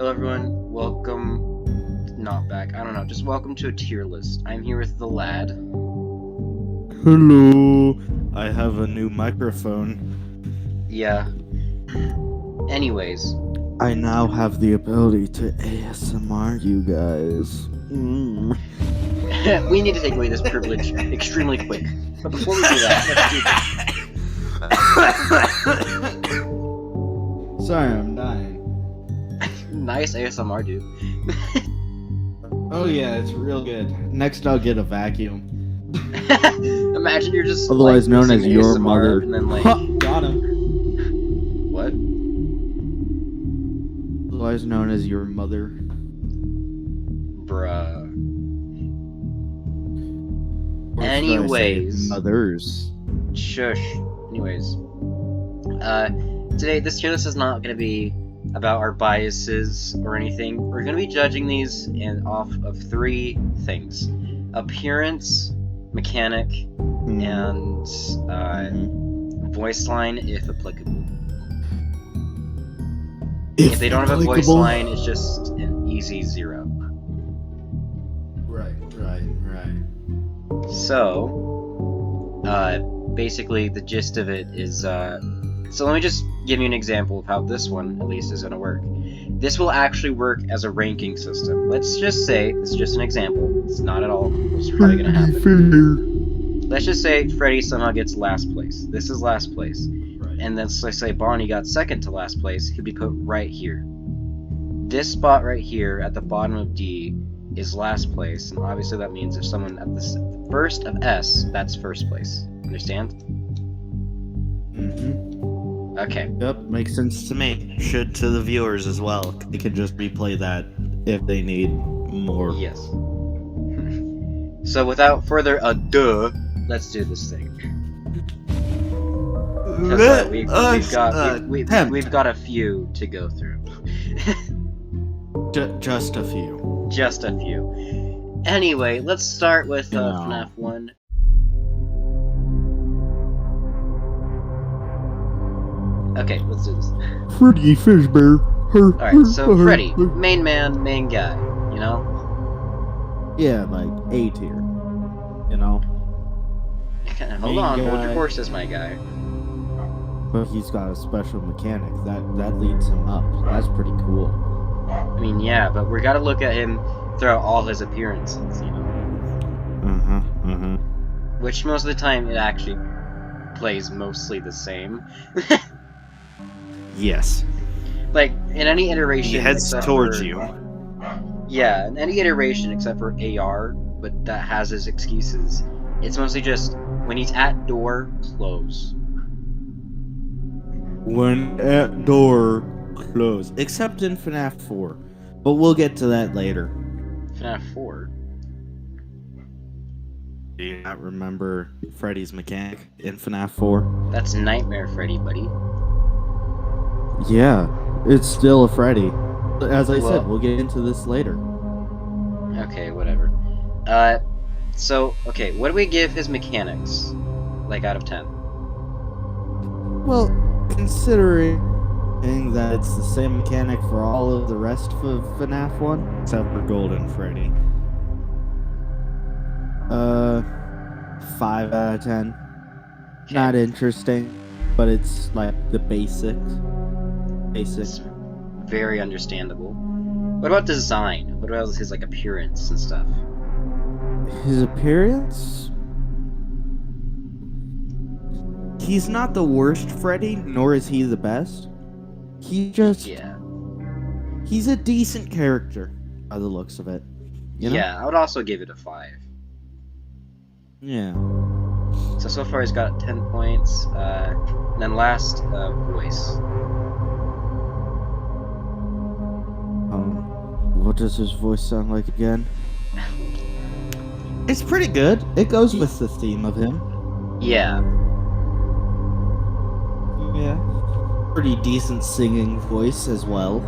Hello everyone, welcome, not back, I don't know, just welcome to a tier list. I'm here with the lad. Hello. I have a new microphone. Yeah. Anyways. I now have the ability to ASMR you guys. We need to take away this privilege extremely quick. But before we do that, let's do this. Sorry, I'm dying. Nice ASMR, dude. Oh yeah, it's real good. Next I'll get a vacuum. Imagine you're just Otherwise known as your ASMR, mother. and then like Got him. What? Otherwise known as your mother. Bruh. Or Anyways. Mothers. Shush. Anyways. Today this tier list is not gonna be about our biases or anything. We're gonna be judging these off of three things: appearance, mechanic, and voice line, if applicable. If they don't have a voice line, it's just an easy 0. Right. So, basically the gist of it is, so let me just give you an example of how this one, at least, is going to work. This will actually work as a ranking system. Let's just say, this is just an example, it's not at all what's probably going to happen. Let's just say Freddy somehow gets last place. This is last place. Right. And then let's say Bonnie got second to last place, he'd be put right here. This spot right here at the bottom of D is last place, and obviously that means if someone at the first of S, that's first place. Understand? Okay. Yep, makes sense to me. Should to the viewers as well. They can just replay that if they need more. Yes. So without further ado, let's do this thing. We've got a few to go through. Just a few. Just a few. Anyway, let's start with FNAF 1. Okay, let's do this. Freddy Fazbear. Alright, so Freddy, main man, main guy, you know? Yeah, like A tier. You know? Hold on, hold your horses, my guy. But he's got a special mechanic that leads him up. That's pretty cool. I mean, yeah, but we gotta look at him throughout all his appearances, you know? Which most of the time it actually plays mostly the same. Yes. Like, in any iteration... He heads towards you. Yeah, in any iteration except for AR, but that has his excuses, it's mostly just, when he's at door, close. When at door, close. Except in FNAF 4. But we'll get to that later. FNAF 4? Do you not remember Freddy's mechanic in FNAF 4? That's Nightmare Freddy, buddy. Yeah, it's still a Freddy. As I said, we'll get into this later. Okay, whatever. So, okay, what do we give his mechanics? Like, out of 10? Well, considering that it's the same mechanic for all of the rest of FNAF 1, except for Golden Freddy. 5 out of 10. Okay. Not interesting, but it's like the basics. It's very understandable. What about design? What about his like appearance and stuff? His appearance? He's not the worst Freddy, nor is he the best. He just... Yeah. He's a decent character, by the looks of it. You know? Yeah, I would also give it a 5. Yeah. So far he's got 10 points. And then last, voice. What does his voice sound like again? It's pretty good. It goes with the theme of him. Yeah. Yeah. Pretty decent singing voice as well.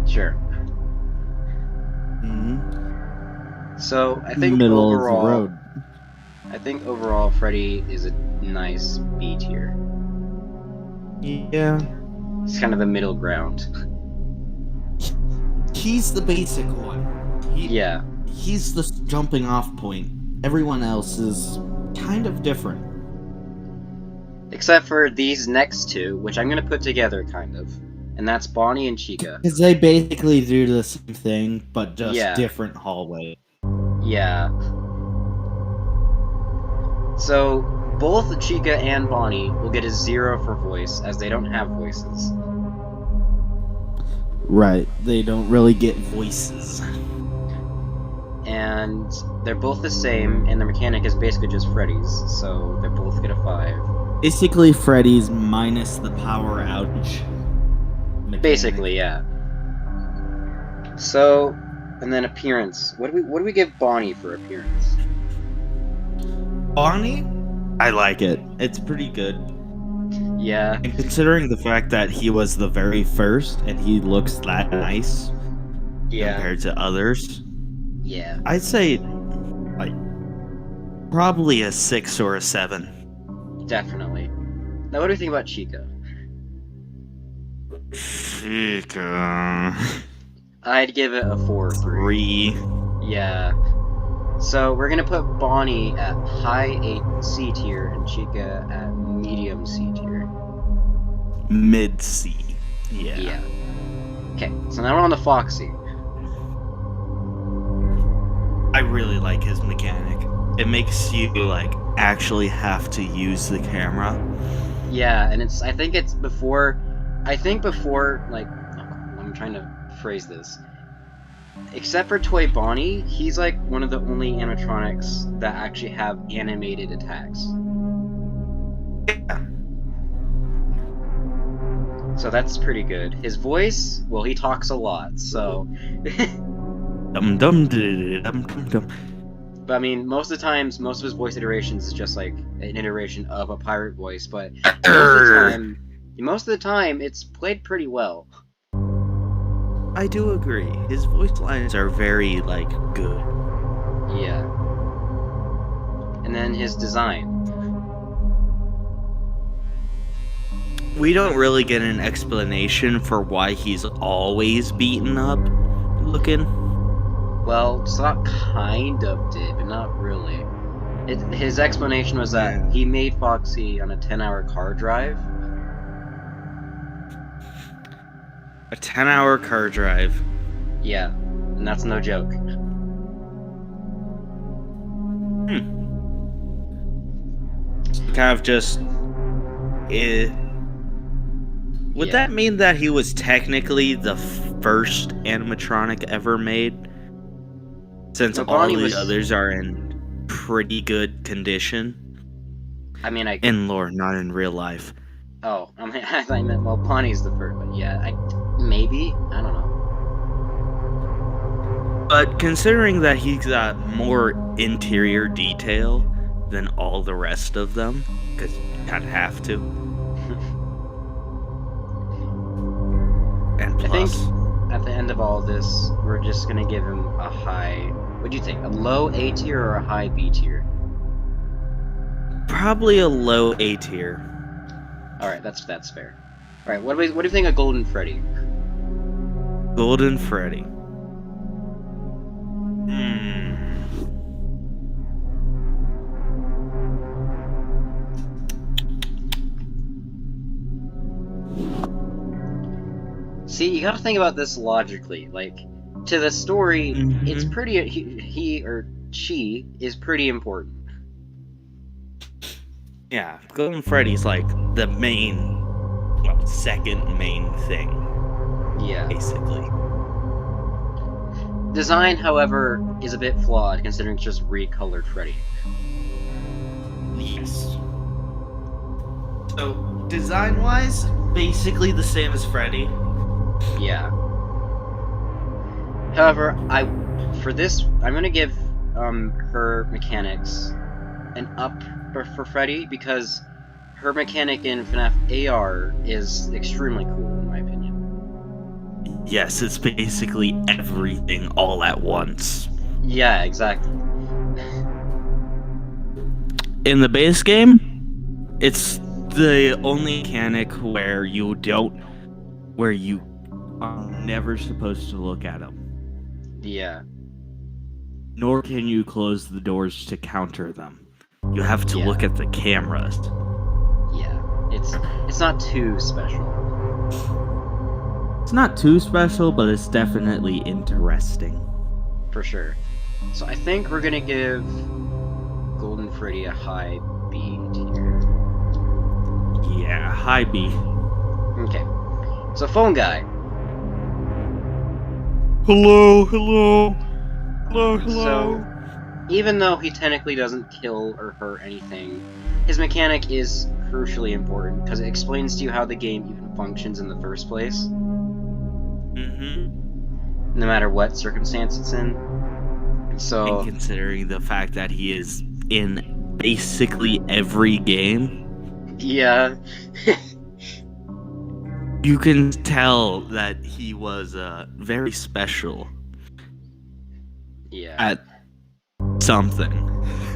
Sure. So I think Middle overall, of the road. I think overall Freddy is a nice B tier. Yeah. It's kind of a middle ground. he's the basic one. Yeah. He's the jumping off point. Everyone else is kind of different. Except for these next two, which I'm gonna put together, kind of. And that's Bonnie and Chica. Because they basically do the same thing, but just Yeah. different hallway. Yeah. So, both Chica and Bonnie will get a 0 for voice, as they don't have voices. Right, they don't really get voices. And they're both the same, and the mechanic is basically just Freddy's, so they both get a 5. Basically, Freddy's minus the power outage. Mechanic. Basically, yeah. So, and then appearance. What do we give Bonnie for appearance? Bonnie? I like it. It's pretty good. Yeah. And considering the fact that he was the very first and he looks that nice compared to others, yeah, I'd say like probably a 6 or a 7. Definitely. Now, what do you think about Chica? Chica. I'd give it a 4 or 3. Yeah. So we're gonna put Bonnie at high C tier and Chica at medium C tier. Mid C. Yeah. Yeah. Okay, so now we're on the Foxy. I really like his mechanic. It makes you like actually have to use the camera. Yeah, and I think before like, I'm trying to phrase this. Except for Toy Bonnie, he's like one of the only animatronics that actually have animated attacks. Yeah. So that's pretty good. His voice, well, he talks a lot, so. Dum dum dum dum dum. But I mean, most of his voice iterations is just like an iteration of a pirate voice, but most of the time, it's played pretty well. I do agree. His voice lines are very, like, good. Yeah. And then his design. We don't really get an explanation for why he's always beaten up looking. Well, Slot kind of did, but not really. His explanation was that he made Foxy on a 10-hour car drive. A 10-hour car drive. Yeah, and that's no joke. Kind of just... Would that mean that he was technically the first animatronic ever made? Since all the others are in pretty good condition. I mean, in lore, not in real life. Oh, I mean, I thought you meant, well, Bonnie's the first, but yeah, maybe? I don't know. But considering that he's got more interior detail than all the rest of them, because you kind of have to. And plus, I think at the end of all this, we're just gonna give him a high. What do you think? A low A tier or a high B tier? Probably a low A tier. All right, that's fair. All right, what do you think of Golden Freddy? Golden Freddy. See, you gotta think about this logically. Like, to the story, it's pretty. He or she is pretty important. Yeah, Golden Freddy's like the second main thing. Yeah. Basically. Design, however, is a bit flawed considering it's just recolored Freddy. Yes. So, design-wise, basically the same as Freddy. Yeah. However, for this, I'm gonna give her mechanics an up for Freddy because her mechanic in FNAF AR is extremely cool in my opinion. Yes, it's basically everything all at once. Yeah, exactly. In the base game, it's the only mechanic where you are never supposed to look at them. Yeah. Nor can you close the doors to counter them. You have to look at the cameras. Yeah. It's not too special. It's not too special, but it's definitely interesting. For sure. So I think we're gonna give Golden Freddy a high B tier. Yeah, high B. Okay. So phone guy. Hello, hello. Hello, hello. So, even though he technically doesn't kill or hurt anything, his mechanic is crucially important because it explains to you how the game even functions in the first place. Mm-hmm. No matter what circumstance it's in. So, and considering the fact that he is in basically every game, yeah. you can tell that he was very special. Yeah. At something.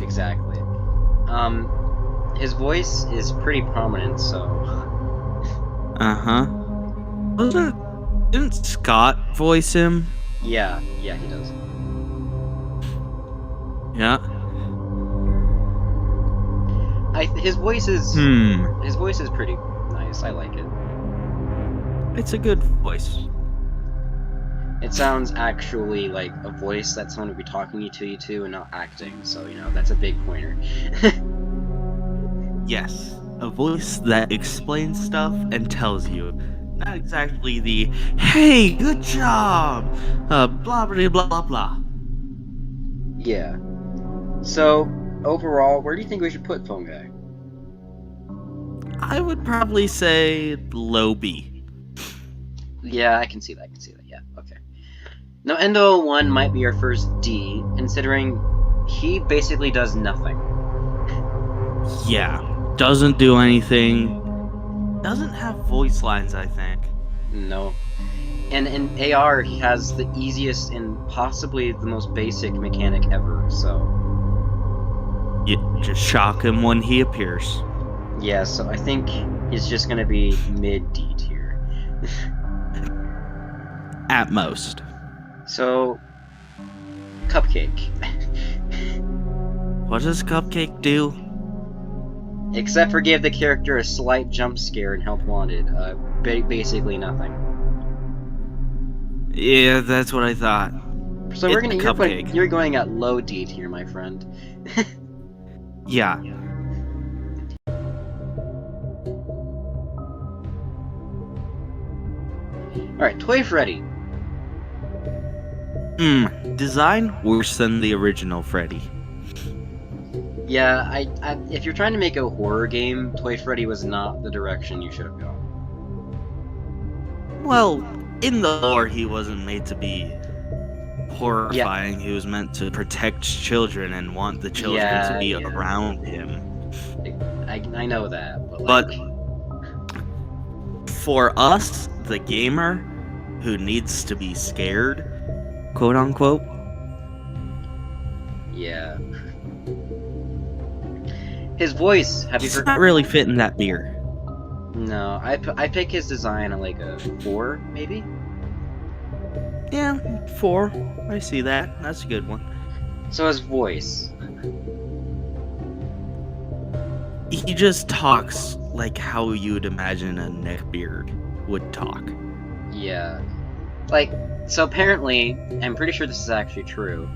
Exactly. His voice is pretty prominent, so. Uh-huh. Didn't Scott voice him? Yeah, he does. Yeah. His voice is pretty nice. I like it. It's a good voice. It sounds actually like a voice that someone would be talking to you to and not acting, so, you know, that's a big pointer. Yes, a voice that explains stuff and tells you. Not exactly the, hey, good job, blah, blah, blah, blah, blah. Yeah. So, overall, where do you think we should put Phone Guy? I would probably say low B. Yeah, I can see that, yeah, okay. Now, Endo 1 might be our first D, considering he basically does nothing. Yeah, doesn't do anything. Doesn't have voice lines, I think. No. And in AR, he has the easiest and possibly the most basic mechanic ever, so... You just shock him when he appears. Yeah, so I think he's just gonna be mid-D tier. At most. So... Cupcake. What does Cupcake do? Except for give the character a slight jump scare and help wanted. Basically nothing. Yeah, that's what I thought. So you're going at low D tier, my friend. Yeah. Alright, Toy Freddy. Design worse than the original Freddy. Yeah, if you're trying to make a horror game, Toy Freddy was not the direction you should have gone. Well, in the lore, he wasn't made to be horrifying. Yeah. He was meant to protect children and want the children to be around him. I know that, but for us, the gamer, who needs to be scared, quote unquote. Yeah. His voice, have you heard? It's not really fitting that beer. No, I pick his design at like a 4, maybe? Yeah, 4. I see that. That's a good one. So his voice. He just talks like how you would imagine a neckbeard would talk. Yeah. Like, so apparently, I'm pretty sure this is actually true,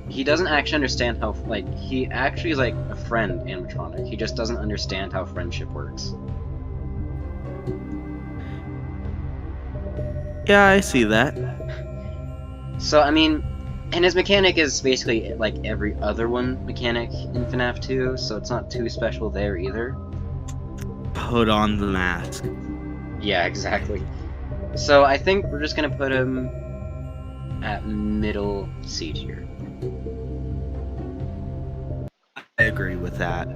he doesn't actually understand how, like, he actually is like a friend animatronic. He just doesn't understand how friendship works. Yeah, I see that. So, I mean, and his mechanic is basically like every other one mechanic in FNAF 2, so it's not too special there either. Put on the mask. Yeah, exactly. So I think we're just gonna put him at middle C tier. I agree with that.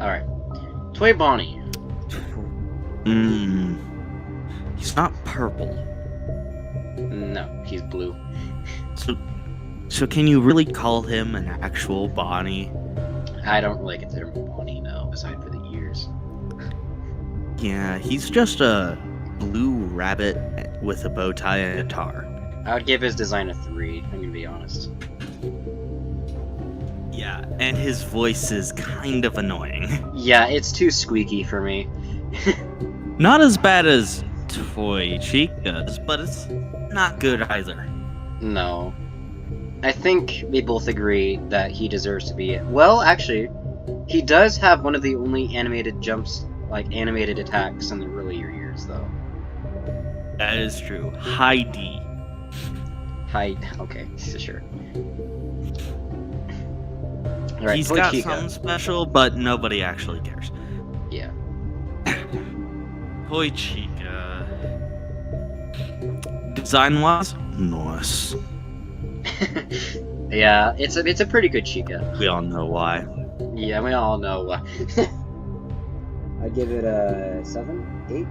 Alright. Toy Bonnie. He's not purple. No, he's blue. So can you really call him an actual Bonnie? I don't really consider him a Bonnie, no, aside for the ears. Yeah, he's just a blue rabbit with a bow tie and a guitar. I would give his design a 3, I'm gonna be honest. Yeah, and his voice is kind of annoying. Yeah, it's too squeaky for me. Not as bad as Toy Chica's, but it's not good either. No. I think we both agree that he deserves to be... Well, actually, he does have one of the only animated jumps, like animated attacks in the earlier years, though. That is true. High D. Okay, sure. Right, he's Toy got Chica. something special, but nobody actually cares. Yeah. Toy Chica. Design-wise, nice. Yeah, it's a pretty good Chica. We all know why. Yeah, we all know why. I'd give it a 7,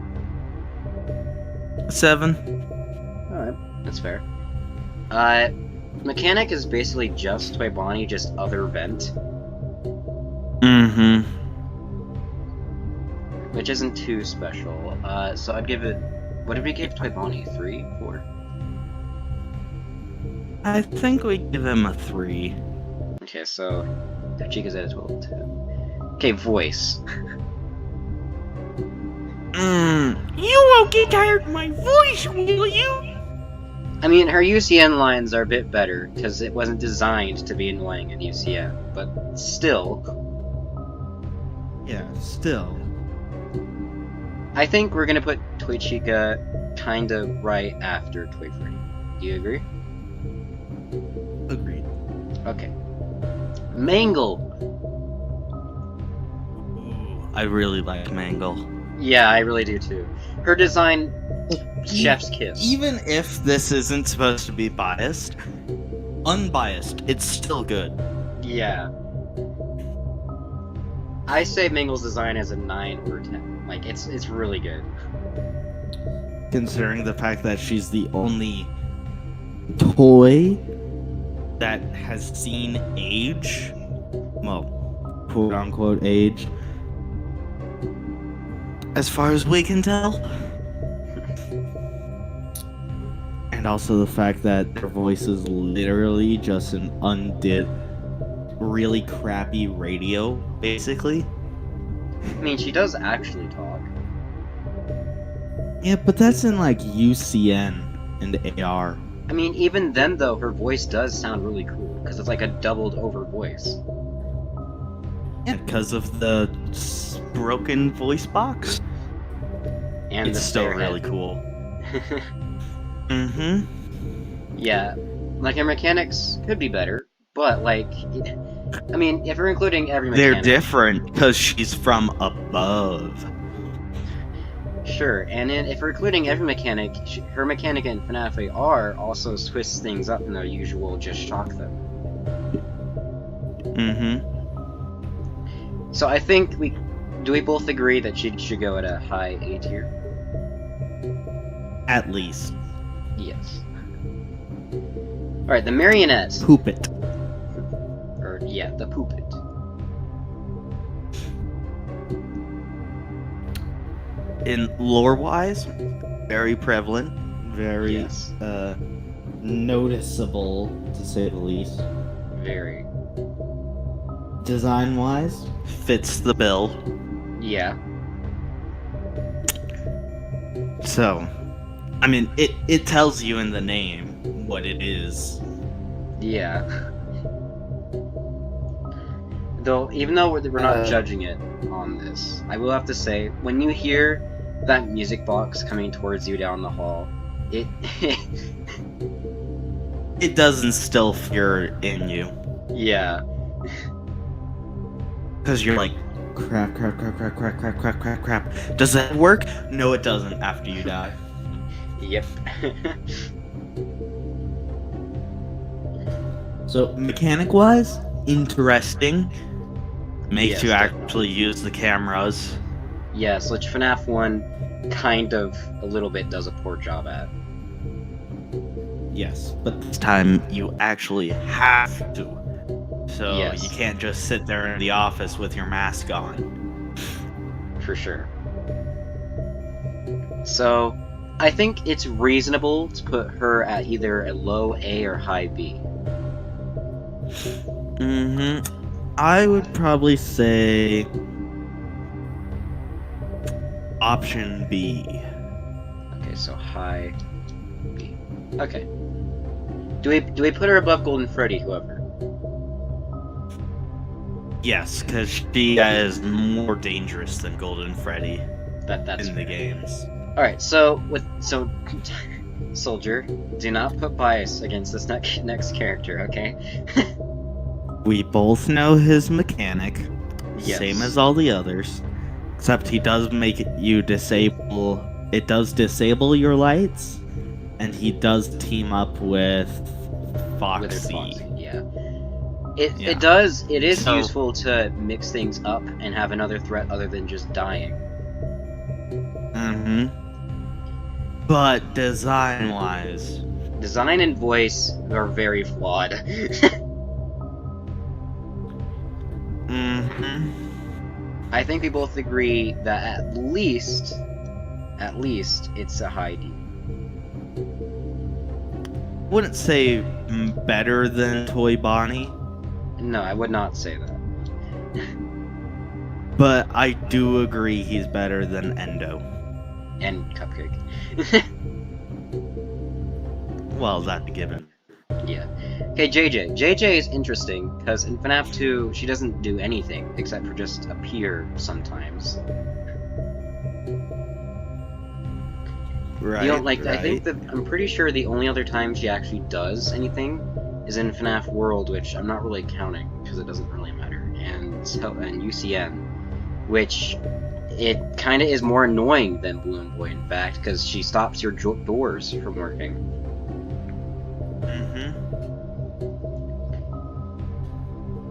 8. 7. Alright, that's fair. Mechanic is basically just Toy Bonnie, just other vent. Mm-hmm. Which isn't too special. So I'd give it... What did we give Toy Bonnie? 3? 4? I think we give him a 3. Okay, so... Chica's at a 12, too. Okay, voice. You won't get tired of my voice, will you? I mean, her UCN lines are a bit better, because it wasn't designed to be annoying in UCN, but still... Yeah, still. I think we're gonna put Toy Chica kinda right after Toy Freddy. Do you agree? Agreed. Okay. Mangle! Ooh, I really like Mangle. Yeah, I really do too. Her design... Chef's kiss. Even if this isn't supposed to be biased, unbiased, it's still good. Yeah. I say Mangle's design is a 9 or 10. Like, it's really good. Considering the fact that she's the only toy that has seen age, well, quote-unquote age, as far as we can tell. And also the fact that their voice is literally just an undid, really crappy radio, basically. I mean, she does actually talk. Yeah, but that's in like UCN and AR. I mean, even then though, her voice does sound really cool, because it's like a doubled over voice. Yeah, because of the broken voice box. And it's the still spare really head. cool. Mm-hmm. Yeah, like her mechanics could be better, but like, I mean, if we're including every mechanic... They're different because she's from above. Sure, and then if we're including every mechanic, her mechanic in FNAF AR also twists things up in their usual just shock them. Mm-hmm. So I think we both agree that she should go at a high A tier? At least. Yes. Alright, the marionette. Poop it. Or, yeah, the poopet. In lore-wise, very prevalent, very Yes. Noticeable, to say the least. Very. Design-wise, fits the bill. Yeah. So, I mean, it tells you in the name what it is. Yeah. Though, even though we're not judging it on this, I will have to say, when you hear that music box coming towards you down the hall, it... It does instill fear in you. Yeah. Because you're like, crap. Does that work? No, it doesn't after you die. Yep. So, mechanic-wise, interesting. Makes Yes, you definitely. actually use the cameras. Yes, which FNAF 1 kind of, a little bit, does a poor job at. Yes, but this time you actually have to. So Yes. you can't just sit there in the office with your mask on. For sure. So, I think it's reasonable to put her at either a low A or high B. I would probably say option B. Okay, so high B. Okay. Do we put her above Golden Freddy, however? Yes, because she is more dangerous than Golden Freddy That's in the games. Alright, so Soldier, do not put bias against this next character, okay? We both know his mechanic, Yes. same as all the others, except he does make you disable. It does disable your lights, and he does team up with Foxy. Yeah. It is useful to mix things up and have another threat other than just dying. But design-wise... Design and voice are very flawed. I think we both agree that at least it's a high D. Wouldn't say better than Toy Bonnie. No, I would not say that. But I do agree he's better than Endo. And Cupcake. Well, that's a given. Yeah. Okay, JJ. JJ is interesting, because in FNAF 2, she doesn't do anything, except for just appear sometimes. Right, You don't like. right. I think I'm pretty sure the only other time she actually does anything is in FNAF World, which I'm not really counting, because it doesn't really matter, and UCN, which it kind of is more annoying than Balloon Boy, in fact, because she stops your doors from working.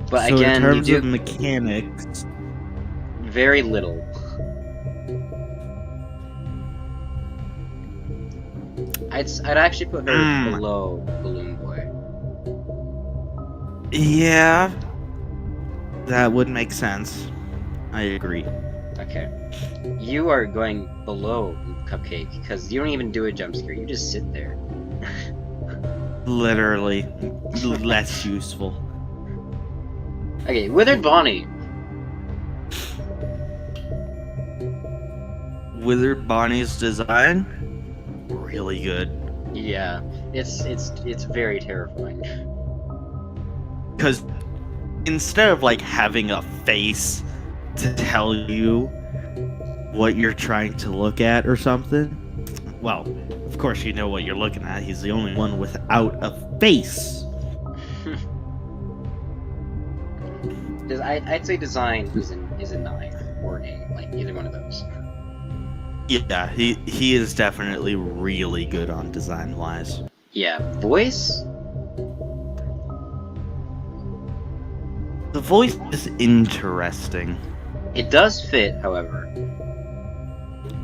But so again, in terms you of do mechanics, very little. I'd actually put her below Balloon Boy. Yeah, that would make sense. I agree. Okay. You are going below Cupcake, because you don't even do a jump scare, you just sit there. Literally, less useful. Okay, Withered Bonnie. Withered Bonnie's design, really good. Yeah, it's very terrifying. Because instead of like having a face to tell you what you're trying to look at or something, well, of course you know what you're looking at. He's the only one without a face. I'd say design is a 9 or an 8, like either one of those. Yeah, he is definitely really good on design wise. Yeah, voice? The voice is interesting. It does fit, however.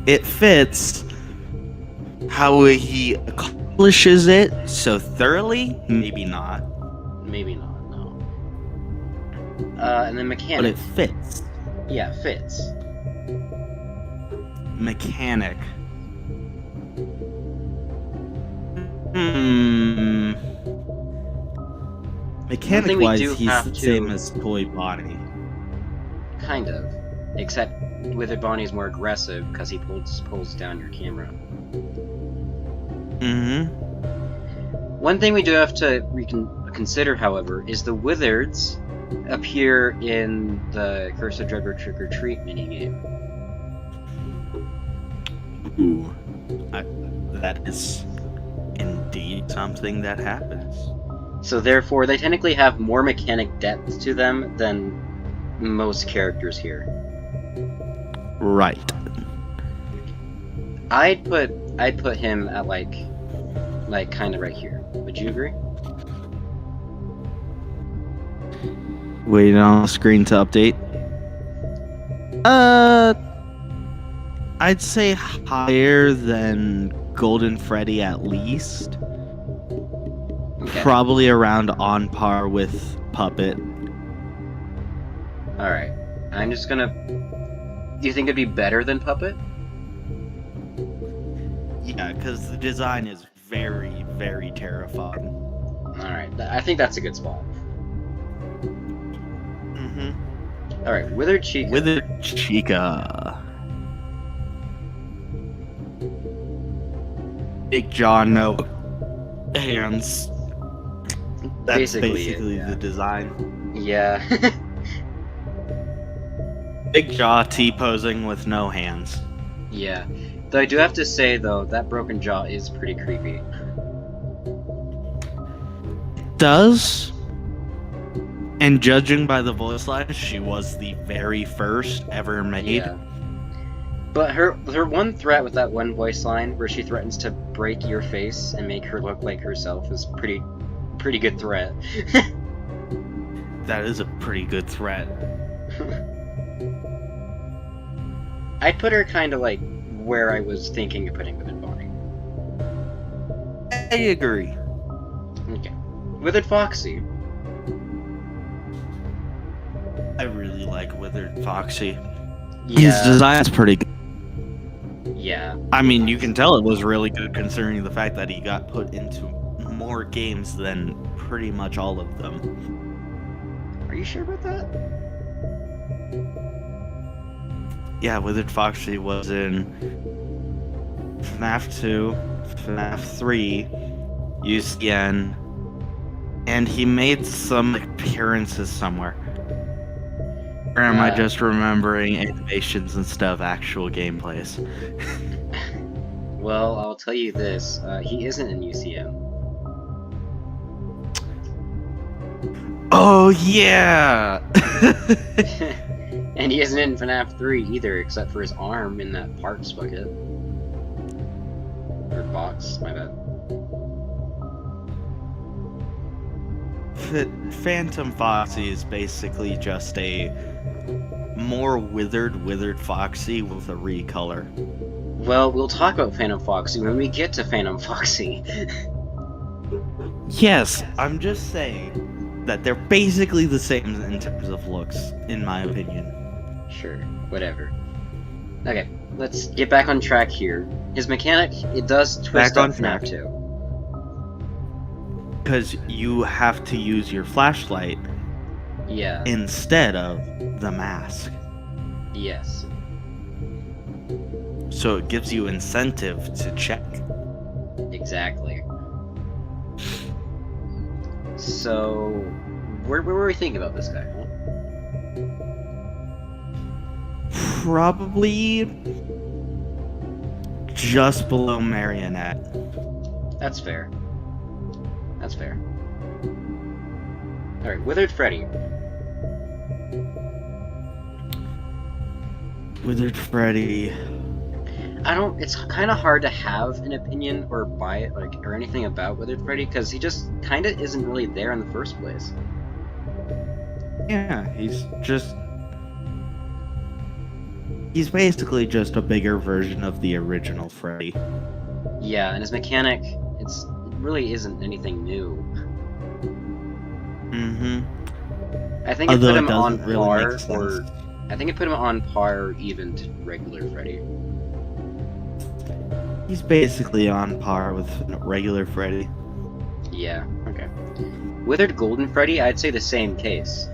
It fits. How he accomplishes it so thoroughly, maybe not. Maybe not, no. And then mechanic. But it fits. Yeah, it fits. Mechanic. Mechanic-wise, he's the same as Toy Bonnie. Kind of. Except Withered Bonnie's more aggressive because he pulls down your camera. One thing we do have to consider, however, is the Wizards appear in the Curse of Dreadbear Trick or Treat minigame. Ooh. That is indeed something that happens. So therefore, they technically have more mechanic depth to them than most characters here. Right. I'd put him at like kind of right here. Would you agree? Wait on the screen to update. I'd say higher than Golden Freddy at least. Okay. Probably around on par with Puppet. Alright. I'm just gonna... Do you think it'd be better than Puppet? Yeah, because the design is very, very terrifying. Alright, I think that's a good spot. Mm-hmm. Alright, Withered Chica. Withered Chica. Big jaw, no hands. That's basically yeah. the design. Yeah. Big jaw, T-posing with no hands. Yeah. Though I do have to say, though, that broken jaw is pretty creepy. Does? And judging by the voice line, she was the very first ever made. Yeah. But her one threat with that one voice line, where she threatens to break your face and make her look like herself, is pretty good threat. That is a pretty good threat. I'd put her kind of like where I was thinking of putting Withered Bonnie. I agree. Okay. Withered Foxy. I really like Withered Foxy. Yeah. His design's pretty good. Yeah. I mean, you can tell it was really good considering the fact that he got put into more games than pretty much all of them. Are you sure about that? Yeah, Withered Foxy was in FNAF 2, FNAF 3, UCN, and he made some appearances somewhere. Or am I just remembering animations instead of actual gameplays? Well, I'll tell you this, he isn't in UCN. Oh, yeah! And he isn't in FNAF 3 either, except for his arm in that parts bucket. Or box, my bad. Phantom Foxy is basically just a more withered Foxy with a recolor. Well, we'll talk about Phantom Foxy when we get to Phantom Foxy. Yes, I'm just saying that they're basically the same in terms of looks, in my opinion. Sure, whatever. Okay, let's get back on track here. His mechanic, it does twist up FNAF 2. Because you have to use your flashlight instead of the mask. Yes. So it gives you incentive to check. Exactly. So, where were we thinking about this guy, huh? Probably just below Marionette. That's fair. That's fair. Alright, Withered Freddy. Withered Freddy. It's kind of hard to have an opinion or buy it, or anything about Withered Freddy, because he just kind of isn't really there in the first place. Yeah, he's basically just a bigger version of the original Freddy. Yeah, and his mechanic, it really isn't anything new. Mm-hmm. I think it put him on par, or I think it put him on par even to regular Freddy. He's basically on par with regular Freddy. Yeah, okay. Withered Golden Freddy, I'd say the same case.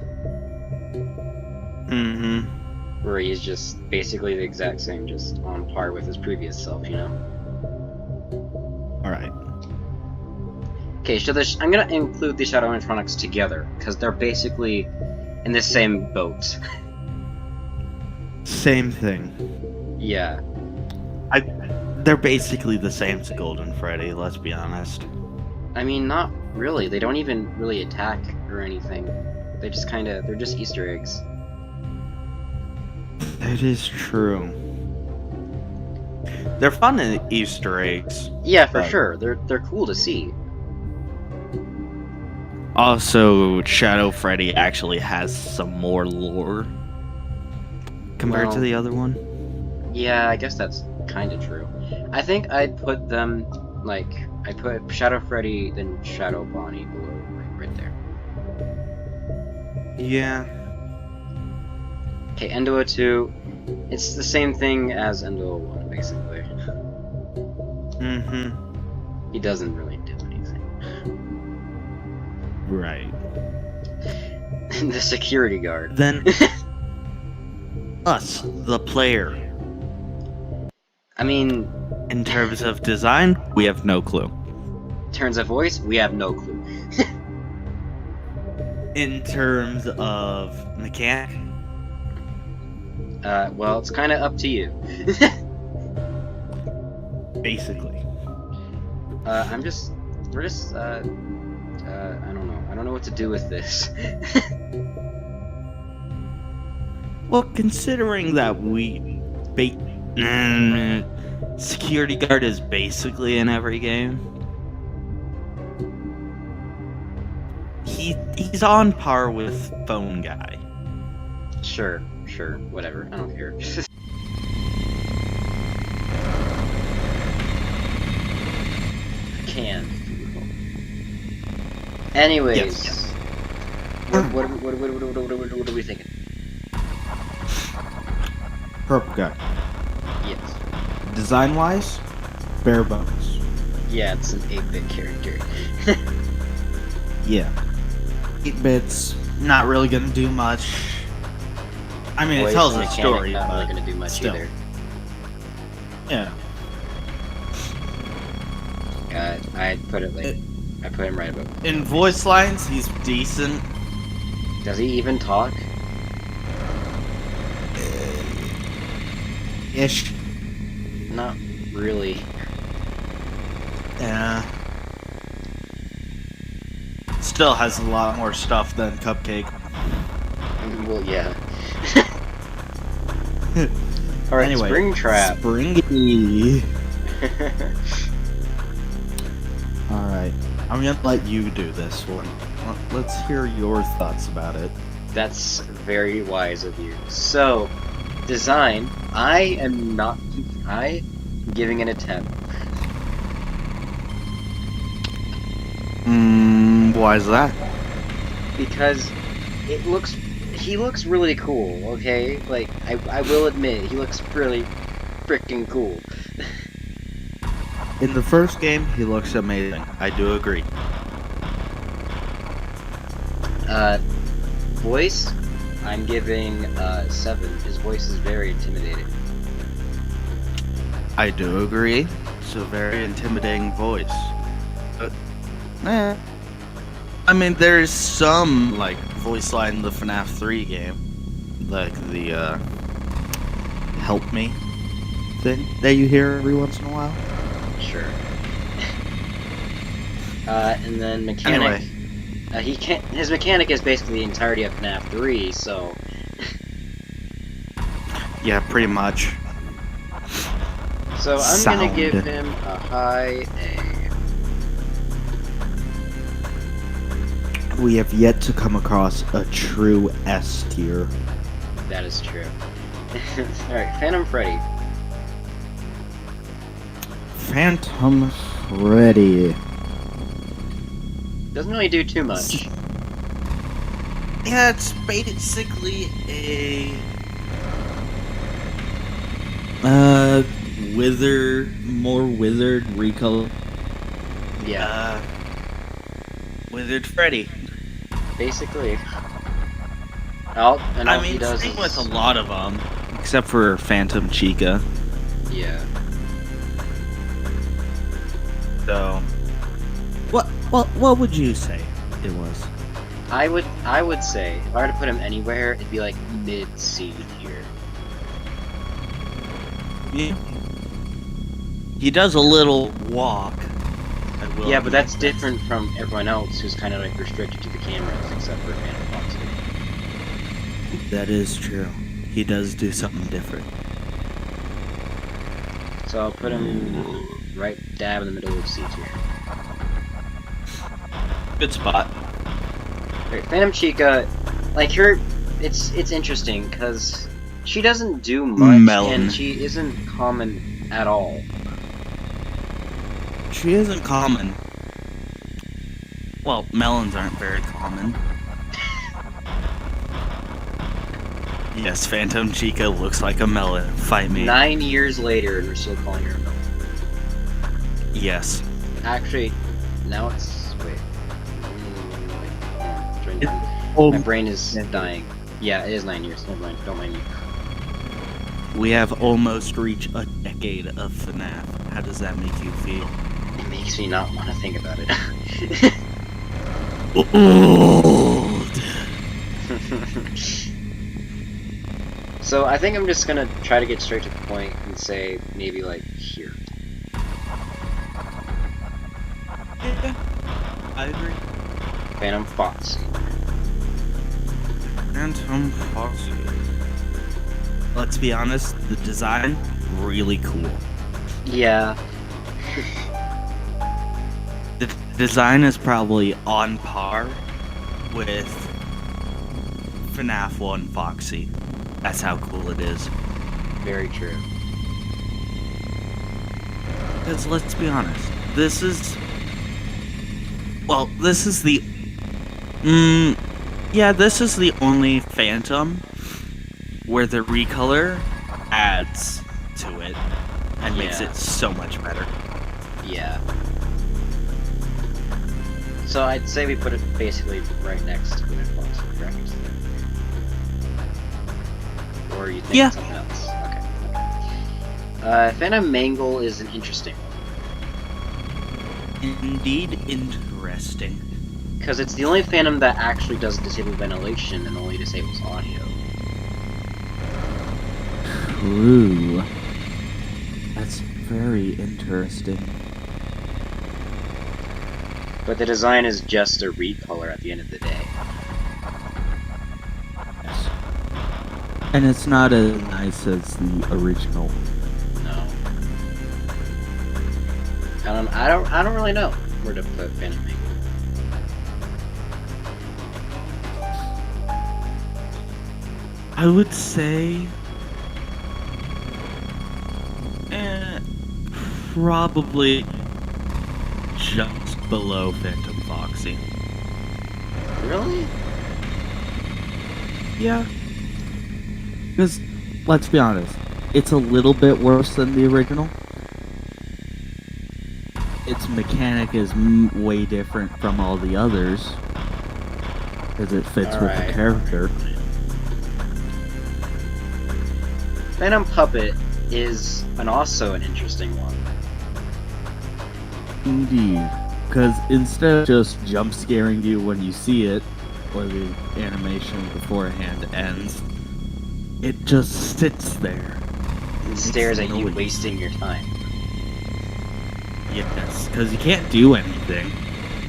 Mm-hmm. Where he's just basically the exact same, just on par with his previous self, you know? Alright. Okay, so I'm gonna include the Shadow animatronics together, because they're basically in the same boat. Same thing. Yeah. They're basically the same as Golden Freddy, let's be honest. I mean, not really. They don't even really attack or anything. They just they're just Easter eggs. That is true. They're fun Easter eggs. Yeah, for sure. They're cool to see. Also, Shadow Freddy actually has some more lore compared to the other one. Yeah, I guess that's kind of true. I think I'd put them, I put Shadow Freddy, then Shadow Bonnie below, right there. Yeah. Okay, Endo 2, it's the same thing as Endo 1, basically. Mm-hmm. He doesn't really do anything. Right. The security guard. Then us, the player. I mean, in terms of design, we have no clue. In terms of voice, we have no clue. In terms of mechanic, well, it's kind of up to you. basically. We're just, I don't know. I don't know what to do with this. Well, considering that security guard is basically in every game, he's on par with phone guy. Sure, whatever. I don't care. Anyways, yes. What are we thinking? Purple guy. Yes. Design-wise, bare bones. Yeah, it's an 8-bit character. Yeah. 8 bits, not really gonna do much. I mean, it tells a story, not but really gonna do much still. either. Yeah. I put it like I put him right above. In voice lines, he's decent. Does he even talk? Ish. Not really. Yeah. Still has a lot more stuff than Cupcake. Well, yeah. Alright, Anyway, Springtrap. Springy. Alright, I'm gonna let you do this one. Let's hear your thoughts about it. That's very wise of you. So, design, I am giving it a 10. Why is that? Because he looks really cool, okay? Like, I will admit, he looks really freaking cool. In the first game, he looks amazing. I do agree. Voice, I'm giving 7. His voice is very intimidating. I do agree. It's a very intimidating voice. I mean, there's some, like, voice line in the FNAF 3 game. Like the, help me thing that you hear every once in a while. Sure. And then mechanic. Anyway. His mechanic is basically the entirety of FNAF 3, so... Yeah, pretty much. So I'm gonna give him a high A. We have yet to come across a true S tier. That is true. Alright, Phantom Freddy. Phantom Freddy. Doesn't really do too much. Yeah, it's basically a more withered recolor. Yeah. Withered Freddy. Basically. I mean, same with a lot of them, except for Phantom Chica. Yeah. So, what would you say it was? I would say if I were to put him anywhere, it'd be like mid-C tier. Yeah. He does a little walk. Yeah, but that's different from everyone else who's kind of like restricted to the cameras, except for Phantom Foxy. That is true. He does do something different. So I'll put him right dab in the middle of C tier. Good spot. Right, Phantom Chica, like her, it's interesting because she doesn't do much and she isn't common at all. She isn't common. Well, melons aren't very common. Yes, Phantom Chica looks like a melon. Fight me. 9 years later and we're still calling her a melon. Yes. Actually, now it's wait. Oh, My brain is dying. Yeah, it is 9 years. Never mind. Don't mind me. We have almost reached a decade of FNAF. How does that make you feel? It makes me not want to think about it. Old. So I think I'm just gonna try to get straight to the point and say maybe like here. Yeah, I agree. Phantom Foxy. Phantom Foxy. Let's be honest, the design, really cool. Yeah. The design is probably on par with FNAF 1 Foxy. That's how cool it is. Very true. Because let's be honest, this is... Well, this is the... yeah, this is the only Phantom where the recolor adds to it and makes it so much better. Yeah. So I'd say we put it basically right next to the Foxy, correct? Or you think something else? Okay. Phantom Mangle is an interesting one. Indeed interesting. Because it's the only Phantom that actually does disable ventilation and only disables audio. True. That's very interesting. But the design is just a recolor at the end of the day. Yes. And it's not as nice as the original. No. I don't really know where to put Phantom Mangle. I would say... probably just below Phantom Foxy. Really? Yeah. Because, let's be honest, it's a little bit worse than the original. Its mechanic is way different from all the others. Because it fits with the character. Phantom Puppet is also an interesting one. Indeed. Because instead of just jump scaring you when you see it, or the animation beforehand ends, it just sits there. And stares at you wasting your time. Yes, because you can't do anything.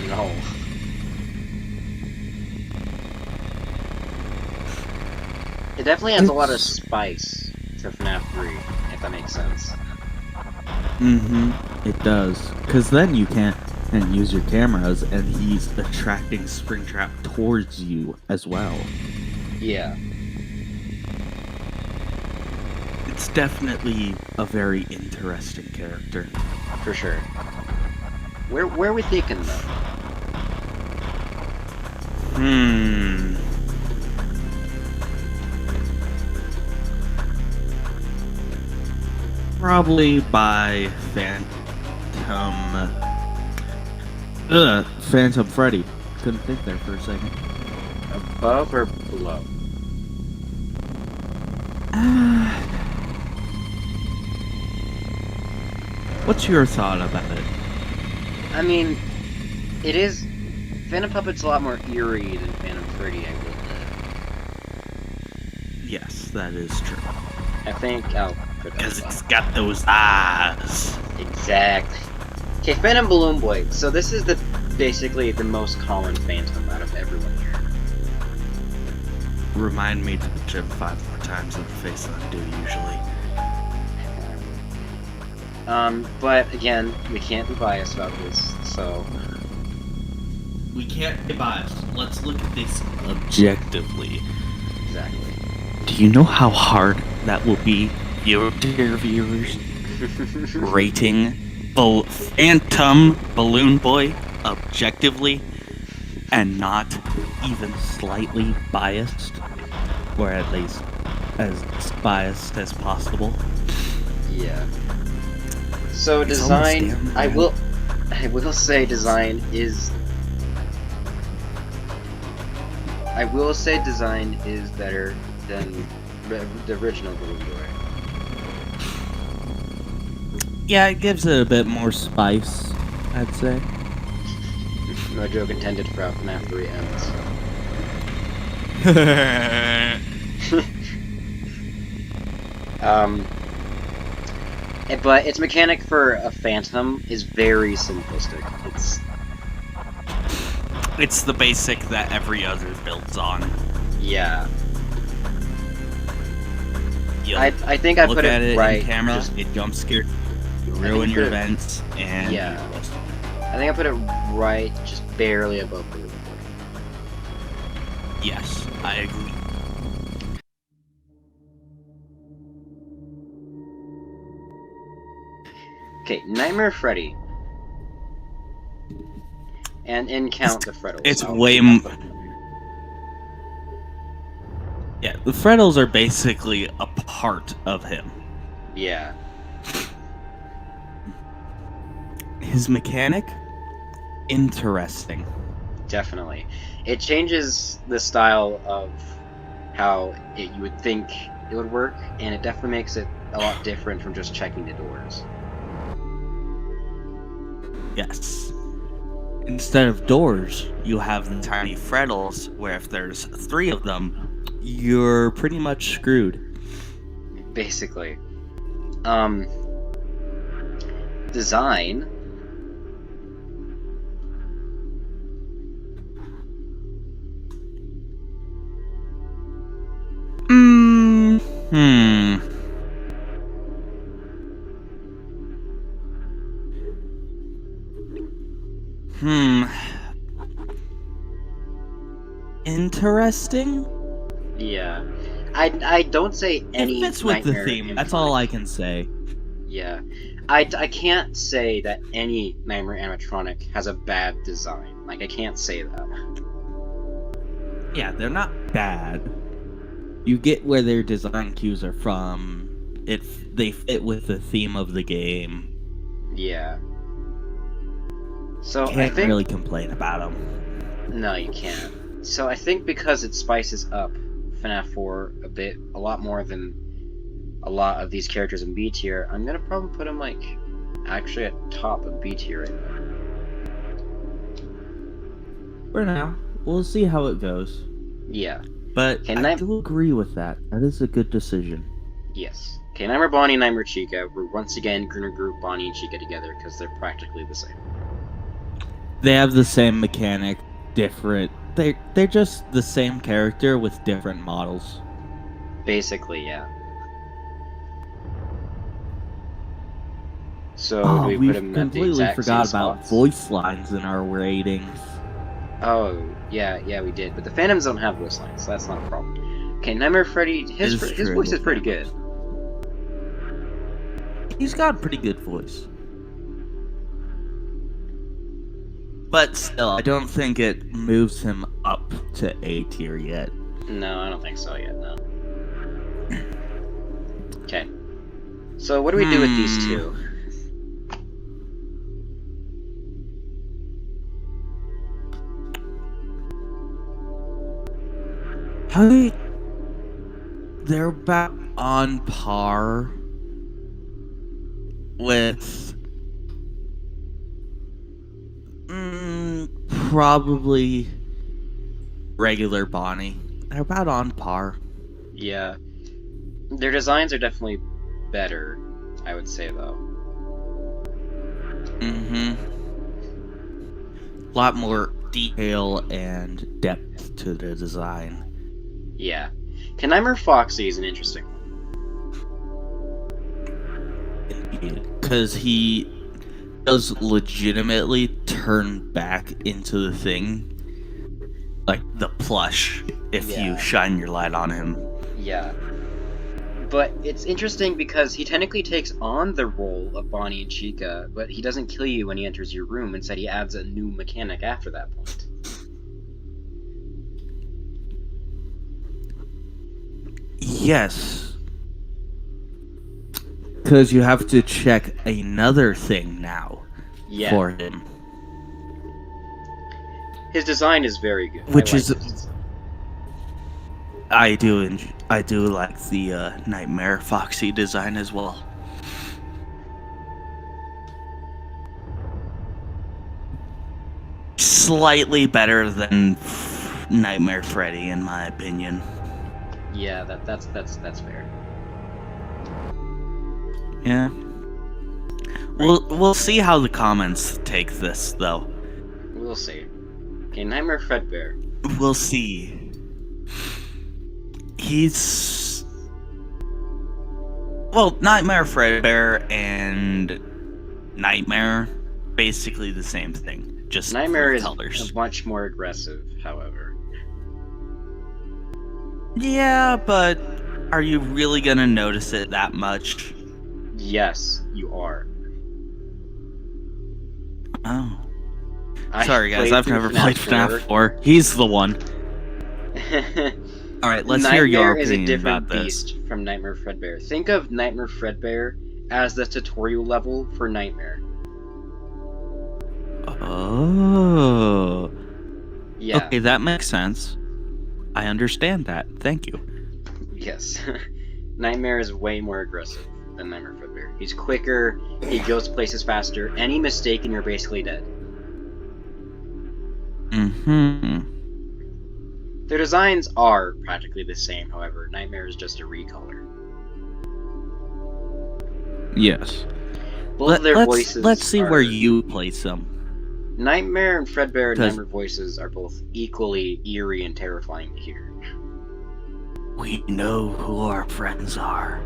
No. It definitely adds a lot of spice to FNAF 3, if that makes sense. Mm-hmm. It does. Because then you can't use your cameras, and he's attracting Springtrap towards you as well. Yeah. It's definitely a very interesting character. For sure. Where are we thinking, though? Probably by Phantom Freddy. Couldn't think there for a second. Above or below? What's your thought about it? I mean, it is... Phantom Puppet's a lot more eerie than Phantom Freddy, I will admit. Yes, that is true. I think I'll put that Because above. it's got those eyes. Exactly. Okay, Phantom Balloon Boy. So this is basically the most common Phantom out of everyone here. Remind me to punch him 5 more times in the face than I do usually. But again, we can't be biased about this, so... We can't be biased. Let's look at this objectively. Exactly. Do you know how hard that will be, dear viewers? Rating Phantom Balloon Boy objectively and not even slightly biased, or at least as biased as possible. Yeah. So design, I will say design is better than the original Blue Boy. Yeah, it gives it a bit more spice, I'd say. No joke intended for how FNAF 3 ends. But its mechanic for a Phantom is very simplistic. It's the basic that every other builds on. Yeah. I think I put it right. In camera, it jump scares, ruin your events, and yeah. I think I put it right, just barely above the Blue Boy. Yes, I agree. Okay, Nightmare Freddy. And in count the Freddles. It's way more. Yeah, the Freddles are basically a part of him. Yeah. His mechanic? Interesting. Definitely. It changes the style of how you would think it would work, and it definitely makes it a lot different from just checking the doors. Yes. Instead of doors, you have the tiny Freddles, where if there's 3 of them, you're pretty much screwed. Basically. Design. Interesting? Yeah. I don't say any. It fits with the theme. That's all I can say. Yeah. I can't say that any Nightmare animatronic has a bad design. Like, I can't say that. Yeah, they're not bad. You get where their design cues are from. They fit with the theme of the game. Yeah. So Can't I think really complain about them. No, you can't. So I think because it spices up FNAF 4 a lot more than a lot of these characters in B tier, I'm gonna probably put him like actually at top of B tier right now. For now, we'll see how it goes. Yeah. But I do agree with that. That is a good decision. Yes. Okay, Nightmare Bonnie and Nightmare Chica. We're once again gonna group Bonnie and Chica together because they're practically the same. They have the same mechanic, different. They're just the same character with different models. Basically, yeah. So do we put him at the exact forgot same about spots? voice lines in our ratings. Oh, yeah, we did. But the Phantoms don't have voice lines, so that's not a problem. Okay, Nightmare Freddy, his voice is pretty good. He's got a pretty good voice. But still, I don't think it moves him up to A tier yet. No, I don't think so yet, no. Okay. So what do we do with these two? They're about on par with probably regular Bonnie. They're about on par. Yeah. Their designs are definitely better, I would say, though. A lot more detail and depth to the design. Yeah. Nightmare Foxy is an interesting one. Because he does legitimately turn back into the thing. Like the plush, if you shine your light on him. Yeah. But it's interesting because he technically takes on the role of Bonnie and Chica, but he doesn't kill you when he enters your room. Instead, he adds a new mechanic after that point. Yes. because you have to check another thing now for him. His design is very good. Which is... I do like the Nightmare Foxy design as well. Slightly better than Nightmare Freddy, in my opinion. Yeah, that's fair. Yeah. We'll see how the comments take this, though. We'll see. Okay, Nightmare Fredbear. We'll see. He's... Well, Nightmare Fredbear and Nightmare, basically the same thing. Just Nightmare is colors. Much more aggressive, however. Yeah, but are you really gonna notice it that much? Yes, you are. Oh. Sorry guys, I've never played FNAF 4. He's the one. Alright, let's hear your opinion about this. Nightmare is a different beast from Nightmare Fredbear. Think of Nightmare Fredbear as the tutorial level for Nightmare. Oh. Yeah. Okay, that makes sense. I understand that. Thank you. Yes. Nightmare is way more aggressive than Nightmare Fredbear. He's quicker, he goes places faster. Any mistake and you're basically dead. Mm-hmm. Their designs are practically the same, however. Nightmare is just a recolor. Yes. Let's see where you place them. Nightmare and Fredbear and Nightmare voices are both equally eerie and terrifying to hear. We know who our friends are,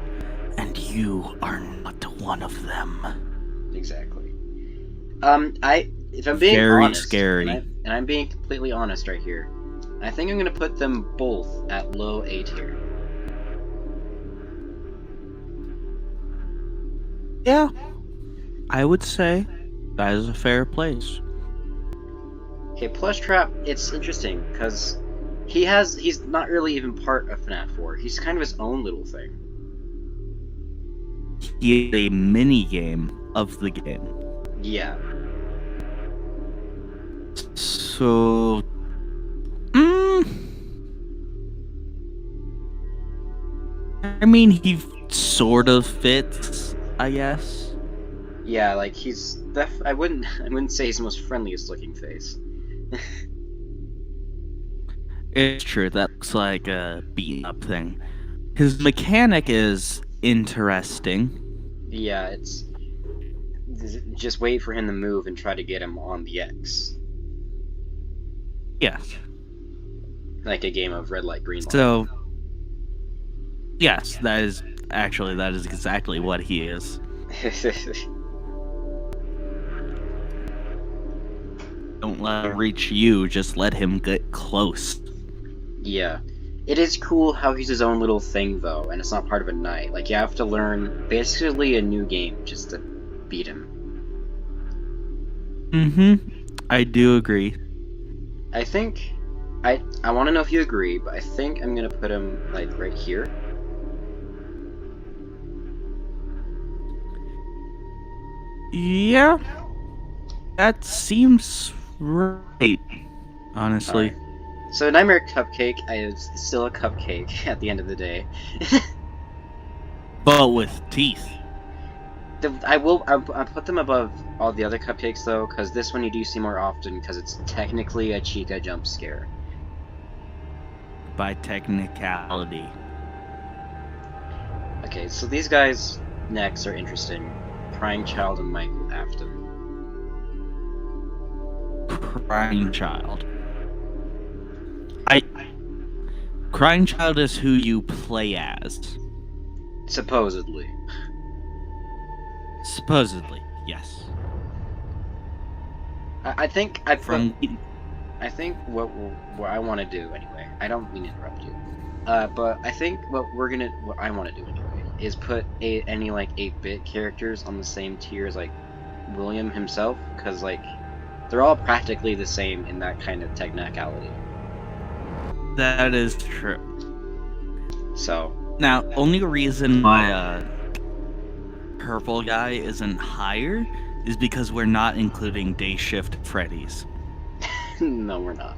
and you are not one of them. Exactly. If I'm being very honest, scary, and I'm being completely honest right here, I think I'm gonna put them both at low A tier. Yeah, I would say that is a fair place. Okay, Plush Trap, it's interesting, because he's not really even part of FNAF 4. He's kind of his own little thing. He is a mini-game of the game. Yeah. So... I mean, he sort of fits, I guess. Yeah, like, he's I wouldn't say he's the most friendliest looking face. It's true, that looks like a beaten up thing. His mechanic is interesting. Yeah, it's... Just wait for him to move and try to get him on the X. Yes. Like a game of red light, green light. So... Yes, that is exactly what he is. Don't let him reach you, just let him get close. Yeah. It is cool how he's his own little thing, though, and it's not part of a night. Like, you have to learn basically a new game just to beat him. I do agree. I think... I want to know if you agree, but I think I'm gonna put him, like, right here. Yeah. That seems right, honestly. Right. So Nightmare Cupcake is still a cupcake at the end of the day. But with teeth. I'll put them above all the other cupcakes though, because this one you do see more often because it's technically a Chica jump scare. By technicality. Okay, so these guys next are interesting. Crying Child and Michael Afton. Crying Child. Crying Child is who you play as. Supposedly. Supposedly, yes. I think what I want to do anyway. I don't mean to interrupt you. But I think what I want to do anyway is put any like 8-bit characters on the same tier as like William himself, because like they're all practically the same in that kind of technicality. That is true. So now, only reason why purple guy isn't higher is because we're not including day shift Freddy's. No, we're not.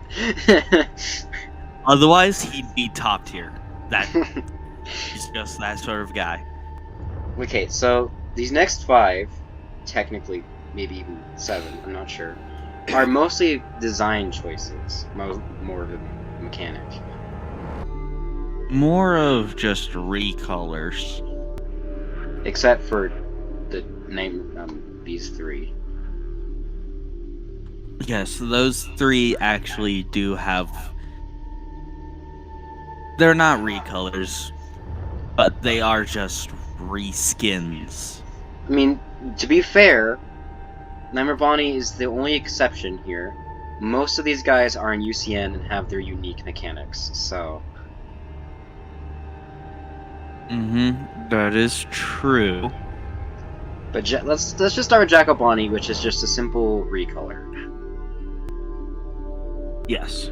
Otherwise, he'd be top tier. He's just that sort of guy. Okay, so these next 5, technically, maybe even 7, I'm not sure, are mostly design choices, more than mechanic. More of just recolors. Except for the these 3. Yes, those 3 actually do have... They're not recolors, but they are just reskins. I mean, to be fair, Nightmare Bonnie is the only exception here. Most of these guys are in UCN and have their unique mechanics, so... That is true. But let's just start with Jack Bonnie, which is just a simple recolor. Yes.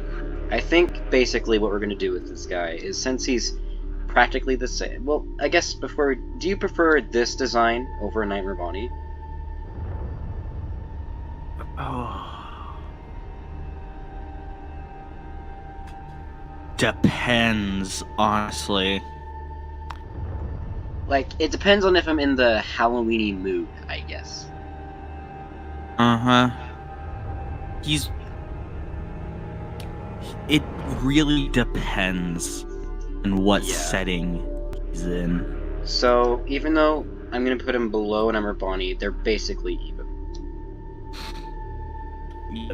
I think basically what we're going to do with this guy is, since he's practically the same... Well, I guess before... Do you prefer this design over Nightmare Bonnie? Oh. Depends, honestly. Like, it depends on if I'm in the Halloween-y mood, I guess. It really depends on what setting he's in. So, even though I'm gonna put him below Nightmare Bonnie, they're basically even.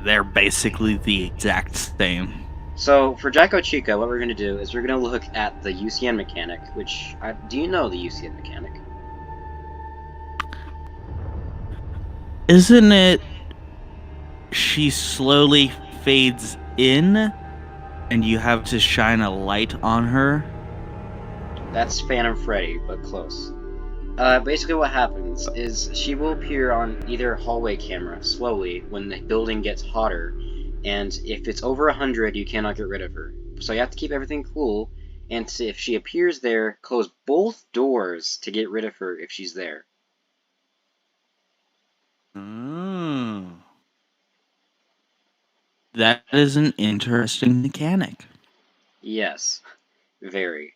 They're basically the exact same. So, for Jacko Chica, what we're going to do is we're going to look at the UCN mechanic, which... do you know the UCN mechanic? Isn't it... She slowly fades in, and you have to shine a light on her? That's Phantom Freddy, but close. Basically what happens is she will appear on either hallway camera slowly when the building gets hotter, and if it's over 100, you cannot get rid of her. So you have to keep everything cool, and if she appears there, close both doors to get rid of her if she's there. That is an interesting mechanic. Yes, very.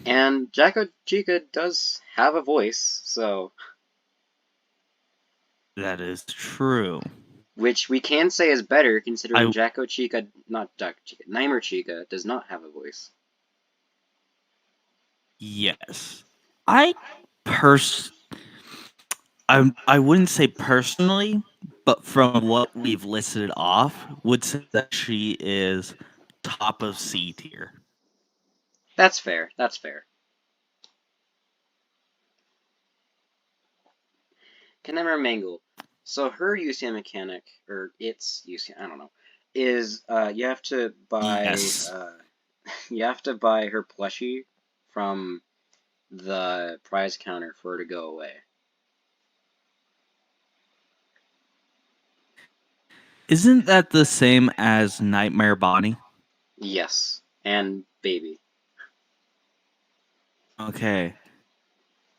And Jacko Chica does have a voice, so... That is true. Which we can say is better, considering Nightmare Chica does not have a voice. Yes. I wouldn't say personally, but from what we've listed off, would say that she is top of C tier. That's fair, that's fair. Kanemaru Mangle. So her UCN mechanic, or its UCN, I don't know, is you have to buy you have to buy her plushie from the prize counter for her to go away. Isn't that the same as Nightmare Bonnie? Yes, and Baby. Okay.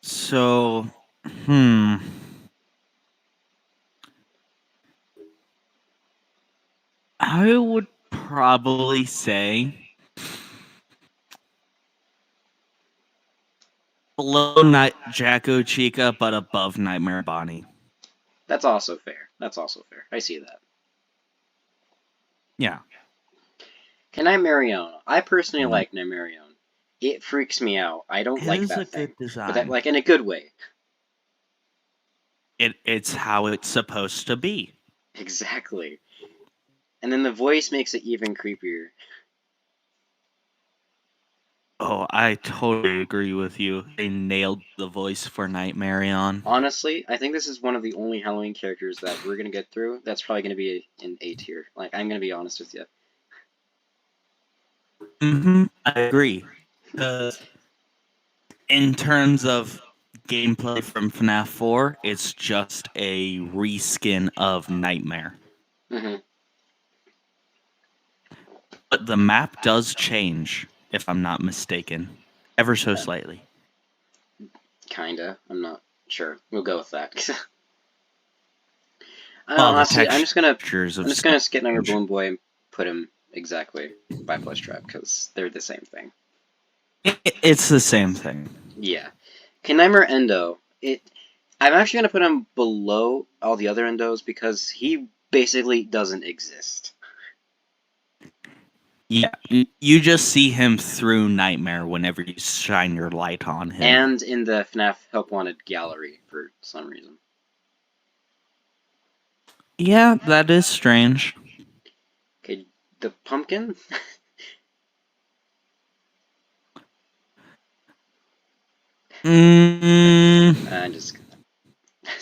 So, I would probably say below Jacko Chica, but above Nightmare Bonnie. That's also fair. That's also fair. I see that. Yeah. Nightmarion. I personally like Nightmarion. It freaks me out. I don't like that thing. Good design. But that, like, in a good way. It's how it's supposed to be. Exactly. And then the voice makes it even creepier. Oh, I totally agree with you. They nailed the voice for Nightmarion. Honestly, I think this is one of the only Halloween characters that we're gonna get through that's probably gonna be in A tier. Like, I'm gonna be honest with you. I agree. In terms of gameplay from FNAF 4, it's just a reskin of Nightmare. But the map does change. if I'm not mistaken. Ever so slightly. Kinda. I'm not sure. We'll go with that. Well, honestly, I'm just gonna skip on your Balloon Balloon Boy and put him exactly by Plush Trap because they're the same thing. It's the same thing. Yeah. Kneimer Endo. I'm actually gonna put him below all the other Endos because he basically doesn't exist. Yeah, you just see him through Nightmare whenever you shine your light on him. And in the FNAF Help Wanted gallery for some reason. Yeah, that is strange. Okay, the pumpkin? I'm just...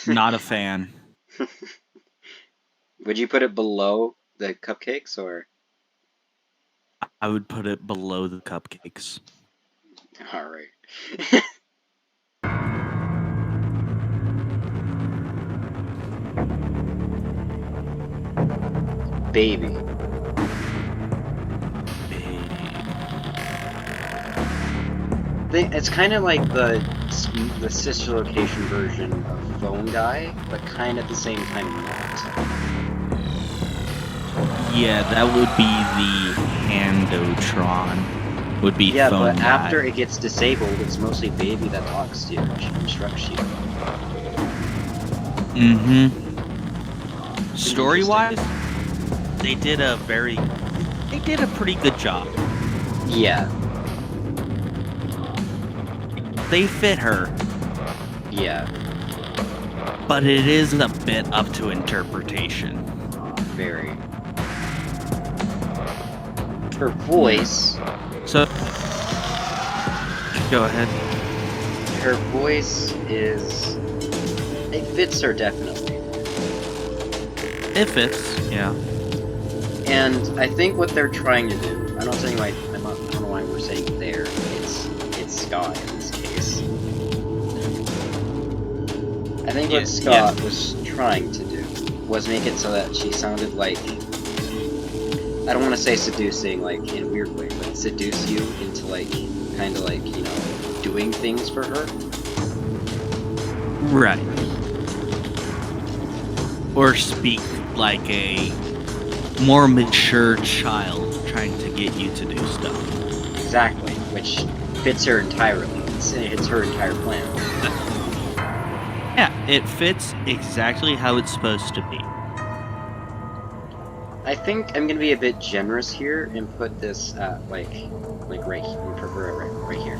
Not a fan. Would you put it below the cupcakes, or...? I would put it below the cupcakes. Alright. Baby. It's kind of like the sister location version of Phone Guy, but kind of the same time not. Yeah, that would be the Handotron. Would be yeah, Phone but Guy. After it gets disabled, it's mostly Baby that talks to you and instructs you. Story-wise, they did a pretty good job. Yeah. They fit her. Yeah. But it is a bit up to interpretation. Very. Her voice. So, go ahead. Her voice is... It fits her, definitely. It fits, yeah. And I think what they're trying to do... I don't know why we're saying there. It's Scott in this case. I think what Scott was trying to do was make it so that she sounded like... I don't want to say seducing, like, in a weird way, but seduce you into, like, kind of like, you know, doing things for her. Right. Or speak like a more mature child trying to get you to do stuff. Exactly, which fits her entirely. It's her entire plan. Yeah, it fits exactly how it's supposed to be. I think I'm gonna be a bit generous here and put this at like right here.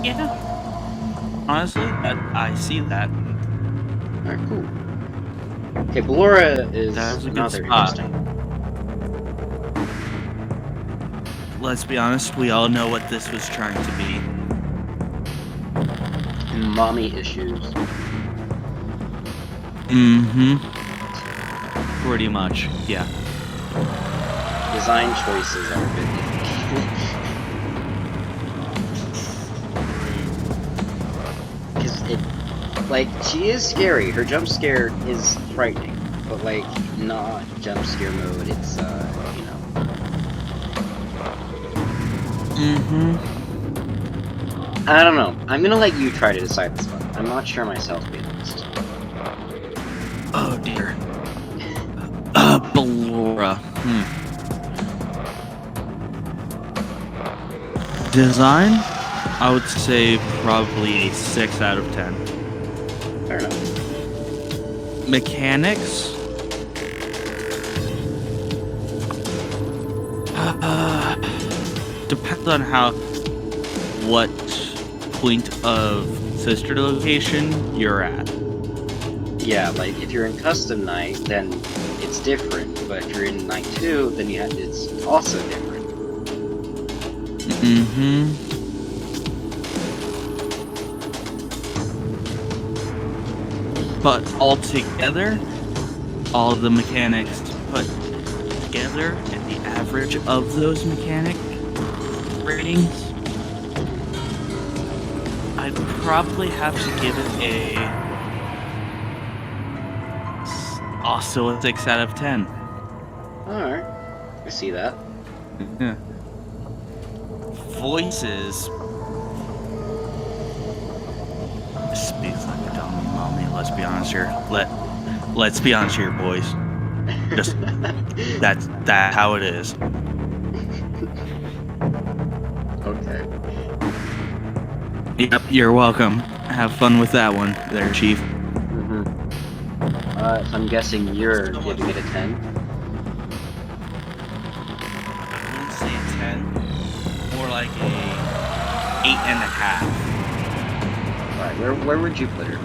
Yeah. Honestly, I see that. Alright, cool. Okay, Ballora is That's a good another spot. interesting. Let's be honest, we all know what this was trying to be. Mommy issues. Pretty much, yeah. Design choices are a bit because like, she is scary. Her jump scare is frightening, but like, not jump scare mode. It's you know. I don't know. I'm gonna let you try to decide this one. I'm not sure myself, to be honest. Oh dear. Ballora. Design? I would say probably a 6 out of 10. Fair enough. Mechanics? Depends on what point of sister location you're at. Yeah, like if you're in custom night, then it's different. But if you're in night 2, then it's also different. But altogether, all the mechanics put together and the average of those mechanic ratings, I'd probably have to give it also a 6 out of 10. Alright. I see that. Yeah. Voices speaks like a dummy mommy, let's be honest here. Let's be honest here, boys. Just that's how it is. Okay. Yep, you're welcome. Have fun with that one there, Chief. Mm-hmm. So I'm guessing you're giving it a 10? I wouldn't say a 10. More like a 8.5. Alright, where would you put her?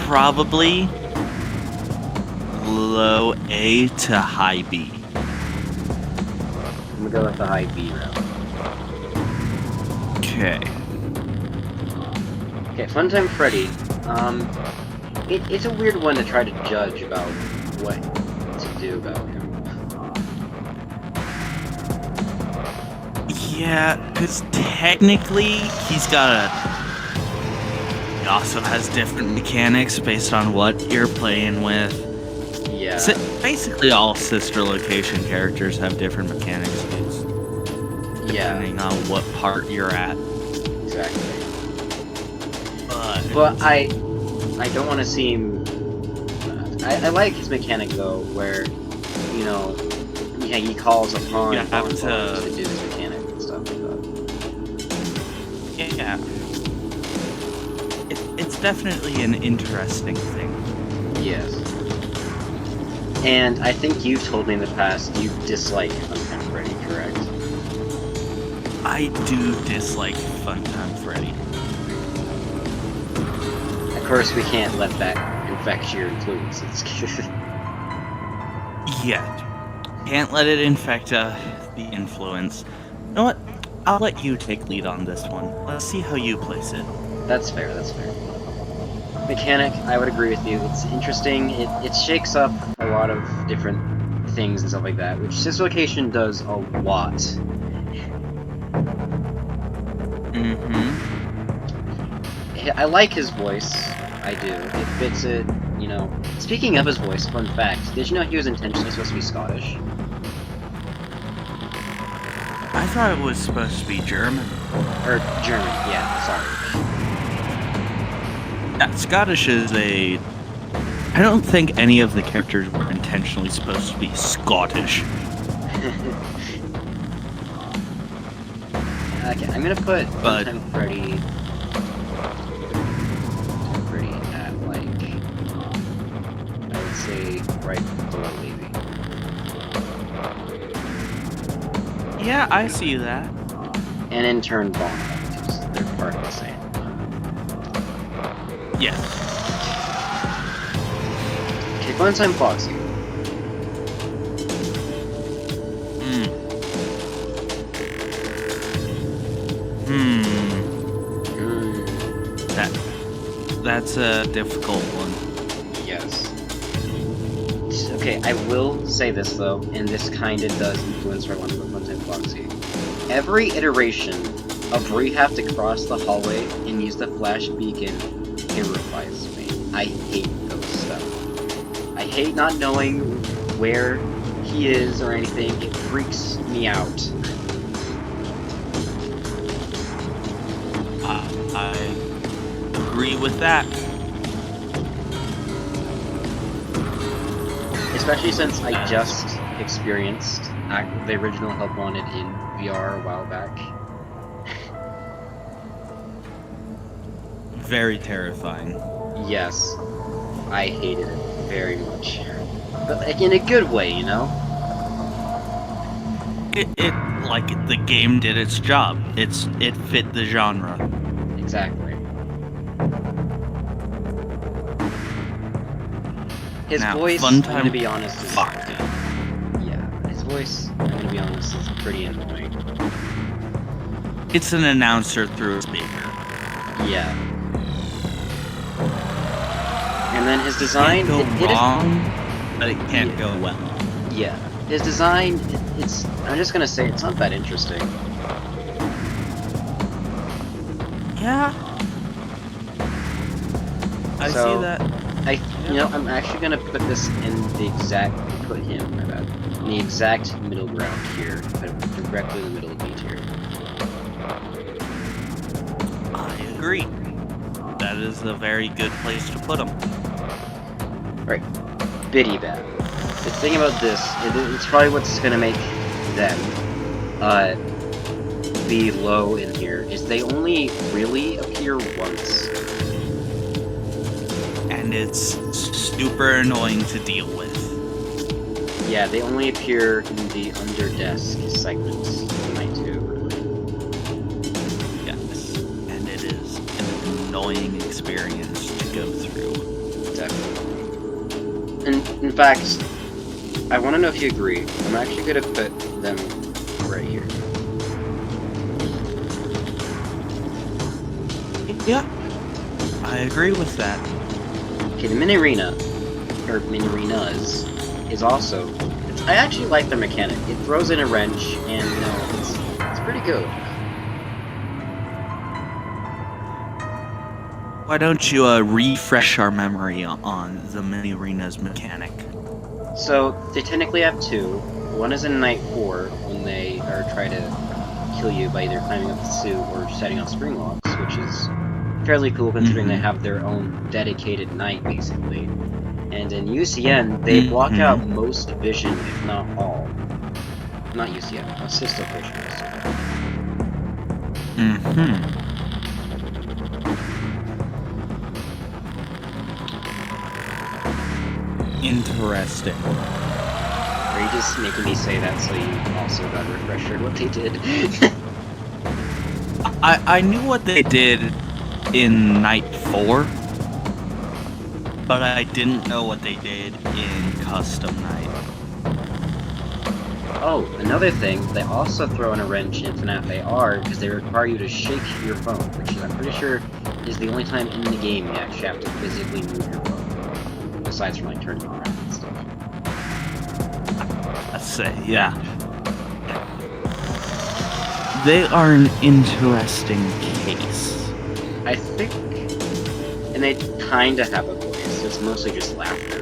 Probably low A to high B. I'm gonna go with the high B route. Okay. Okay, Funtime Freddy. It's a weird one to try to judge about what to do about him. Yeah, because technically he also has different mechanics based on what you're playing with. Yeah. So basically all sister location characters have different mechanics depending on what part you're at. Exactly. But I don't want to seem... I like his mechanic, though, where, you know, he calls upon you have to to do his mechanic and stuff like that. Yeah. It's definitely an interesting thing. Yes. And I think you've told me in the past you dislike Funtime Freddy, correct? I do dislike Funtime Freddy. Of course, we can't let that infect your influences. Yeah. Can't let it infect the influence. You know what? I'll let you take lead on this one. Let's see how you place it. That's fair, that's fair. Mechanic, I would agree with you. It's interesting. It shakes up a lot of different things and stuff like that, which Dislocation does a lot. Mm-hmm. I like his voice. I do. It fits it, you know. Speaking of his voice, fun fact, did you know he was intentionally supposed to be Scottish? I thought it was supposed to be German. Or German, yeah, sorry. Yeah, Scottish is a... I don't think any of the characters were intentionally supposed to be Scottish. Okay, I'm gonna put Funtime Freddy at, like, I would say right below Levy. Yeah, I see that. And in turn, Bond, because they're part of the same. Yeah. Okay, Funtime Foxy. That's a difficult one. Yes. Okay, I will say this though, and this kinda does influence our one with Funtime Foxy. Every iteration of where you have to cross the hallway and use the flash beacon terrifies me. I hate those stuff. I hate not knowing where he is or anything. It freaks me out. I agree with that. Especially since I just experienced the original Help Wanted in VR a while back. Very terrifying. Yes, I hated it very much. But like, in a good way, you know? It like the game did its job. It fit the genre. Exactly. His Now, voice, I'm Funtime gonna be honest, is... Foxy. Yeah, his voice, I'm gonna be honest, is pretty annoying. It's an announcer through a speaker. Yeah. And then his design... Can't go wrong, but it can't go well. Yeah. His design, it's... I'm just gonna say, it's not that interesting. Yeah. I So, see that. I'm actually gonna put this in the exact, in the exact middle ground here, directly in the middle of B tier. I agree. That is a very good place to put them. Right, Biddy Bat. The thing about this, it's probably what's gonna make them be low in here, is they only really appear once. And it's super annoying to deal with. Yeah, they only appear in the under desk segments in Night 2. Yes, and it is an annoying experience to go through. Definitely. And in fact, I want to know if you agree. I'm actually going to put them right here. Yeah, I agree with that. Okay, the mini arena, or mini arenas, is also. I actually like the mechanic. It throws in a wrench, and it's pretty good. Why don't you refresh our memory on the mini arenas mechanic? So they technically have two. One is in Night 4 when they are trying to kill you by either climbing up the suit or setting off spring locks, which is fairly cool considering they have their own dedicated night, basically. And in UCN, they block out most vision, if not all. Not UCN, assistive vision. Interesting. Are you just making me say that so you also got refreshed what they did? I knew what they did in Night 4, but I didn't know what they did in Custom Night. Oh, another thing, they also throw in a wrench in FNAF AR because they require you to shake your phone, which I'm pretty sure is the only time in the game you actually have to physically move your phone. Besides from like turning around and stuff. Let's say, yeah. They are an interesting case. I think, and they kinda have a voice, it's mostly just laughter.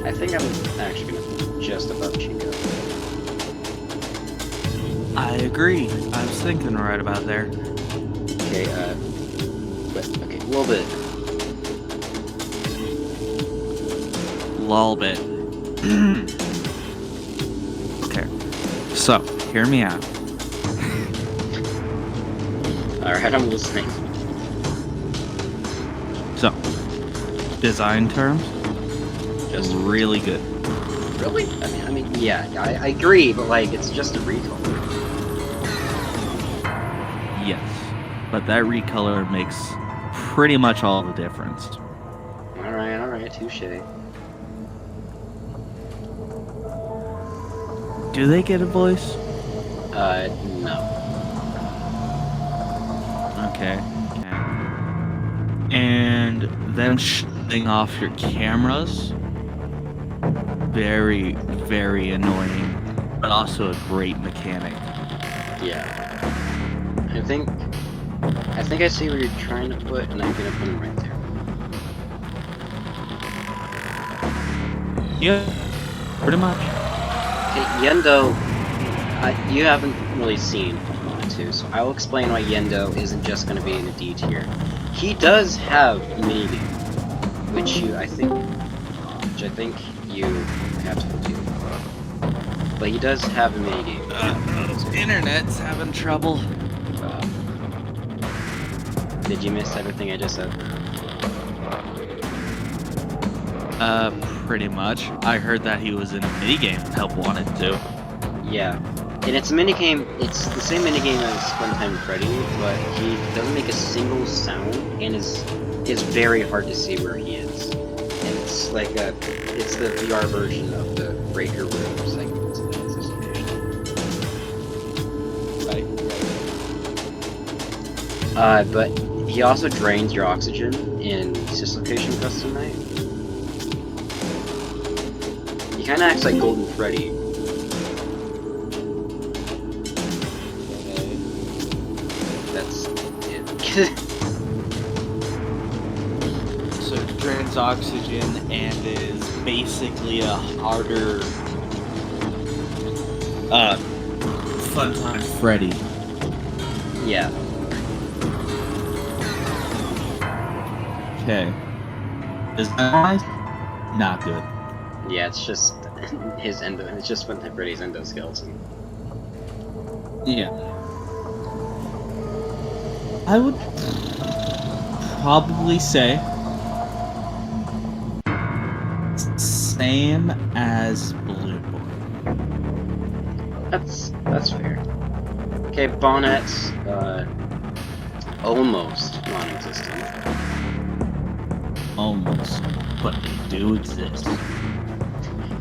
I think I'm actually gonna put just above Chico. I agree. I was thinking right about there. Okay, but, okay, a little bit. Lull bit. Okay, so, hear me out. Alright, I'm listening. So, design terms, Just really good. really? I mean, yeah, I agree, but like, it's just a recolor. Yes, but that recolor makes pretty much all the difference. Alright, touche. Do they get a voice? No. Okay. And them shutting off your cameras, very, very annoying, but also a great mechanic. Yeah. I think I see where you're trying to put, and I'm gonna put them right there. Yeah, pretty much. Okay, Yendo, you haven't really seen Pokemon 2, so I'll explain why Yendo isn't just gonna be in the D tier. He does have a minigame, which I think you have to do. But he does have a minigame. Internet's having trouble. Did you miss everything I just said? Pretty much. I heard that he was in a minigame Help wanted to. Yeah. And it's a minigame, it's the same minigame as Funtime Freddy, but he doesn't make a single sound, and is very hard to see where he is. And it's like it's the VR version of the breaker room segment in this location. Right. But he also drains your oxygen in Dislocation Custom Night. He kinda acts like Golden Freddy. That's it. breathes oxygen and is basically a harder Fun Time Freddy. Yeah. Okay. Is that nice? Not good. Yeah, it's just his endo. It's just Freddy's endoskeleton. Yeah. I would probably say same as Blue Boy. That's fair. Okay, Bonnet's almost non-existent. Almost, but they do exist.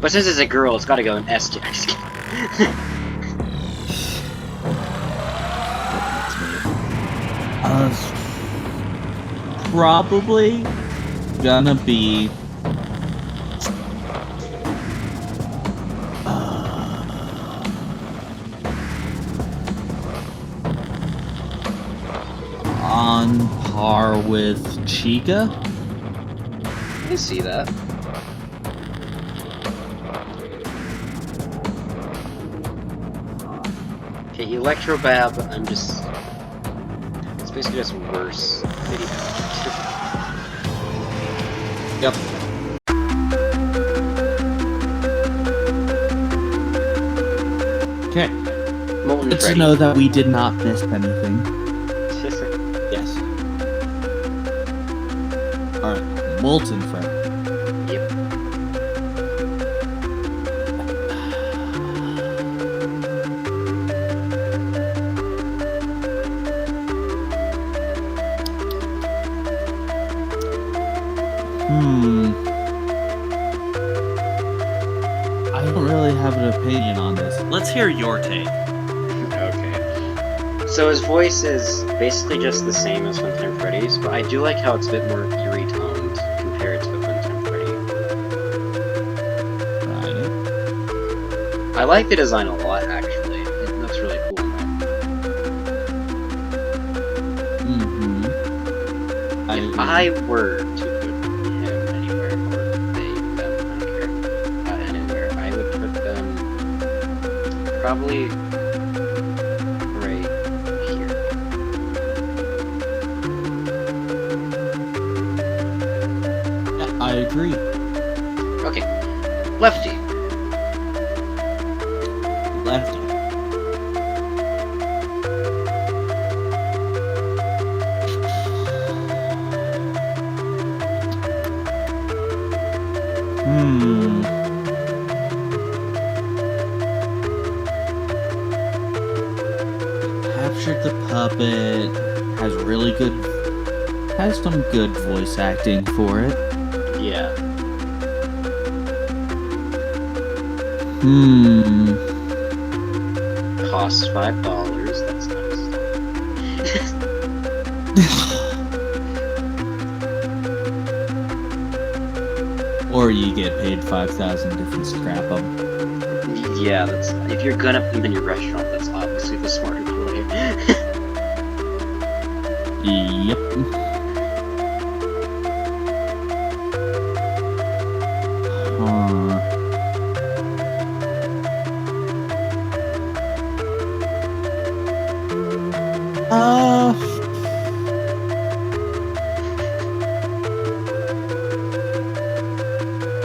But since it's a girl, it's got to go in S tier. Probably gonna be on par with Chica. I see that. Okay, Electrobab, it's basically just worse video. Yep. Okay. Molten Good to Freddy. know that we did not miss anything. Yes. Alright, Molten Freddy. Yep. I don't really have an opinion on this. Let's hear your take. Okay. So his voice is basically just the same as Funtime Freddy's, but I do like how it's a bit more eerie toned compared to Funtime Freddy. Right. I like the design a lot, actually. It looks really cool now. If I were to put him anywhere, or they, them, I don't care, anywhere, I would put them probably right here. Yeah, I agree. Okay, Lefty. Lefty. Captured the Puppet has some good voice acting for it. Yeah. Costs $5. That's nice. Or you get paid 5,000 if you scrap them. Yeah, that's if you're gonna put them in your restaurant, that's obviously the smarter play. Yep.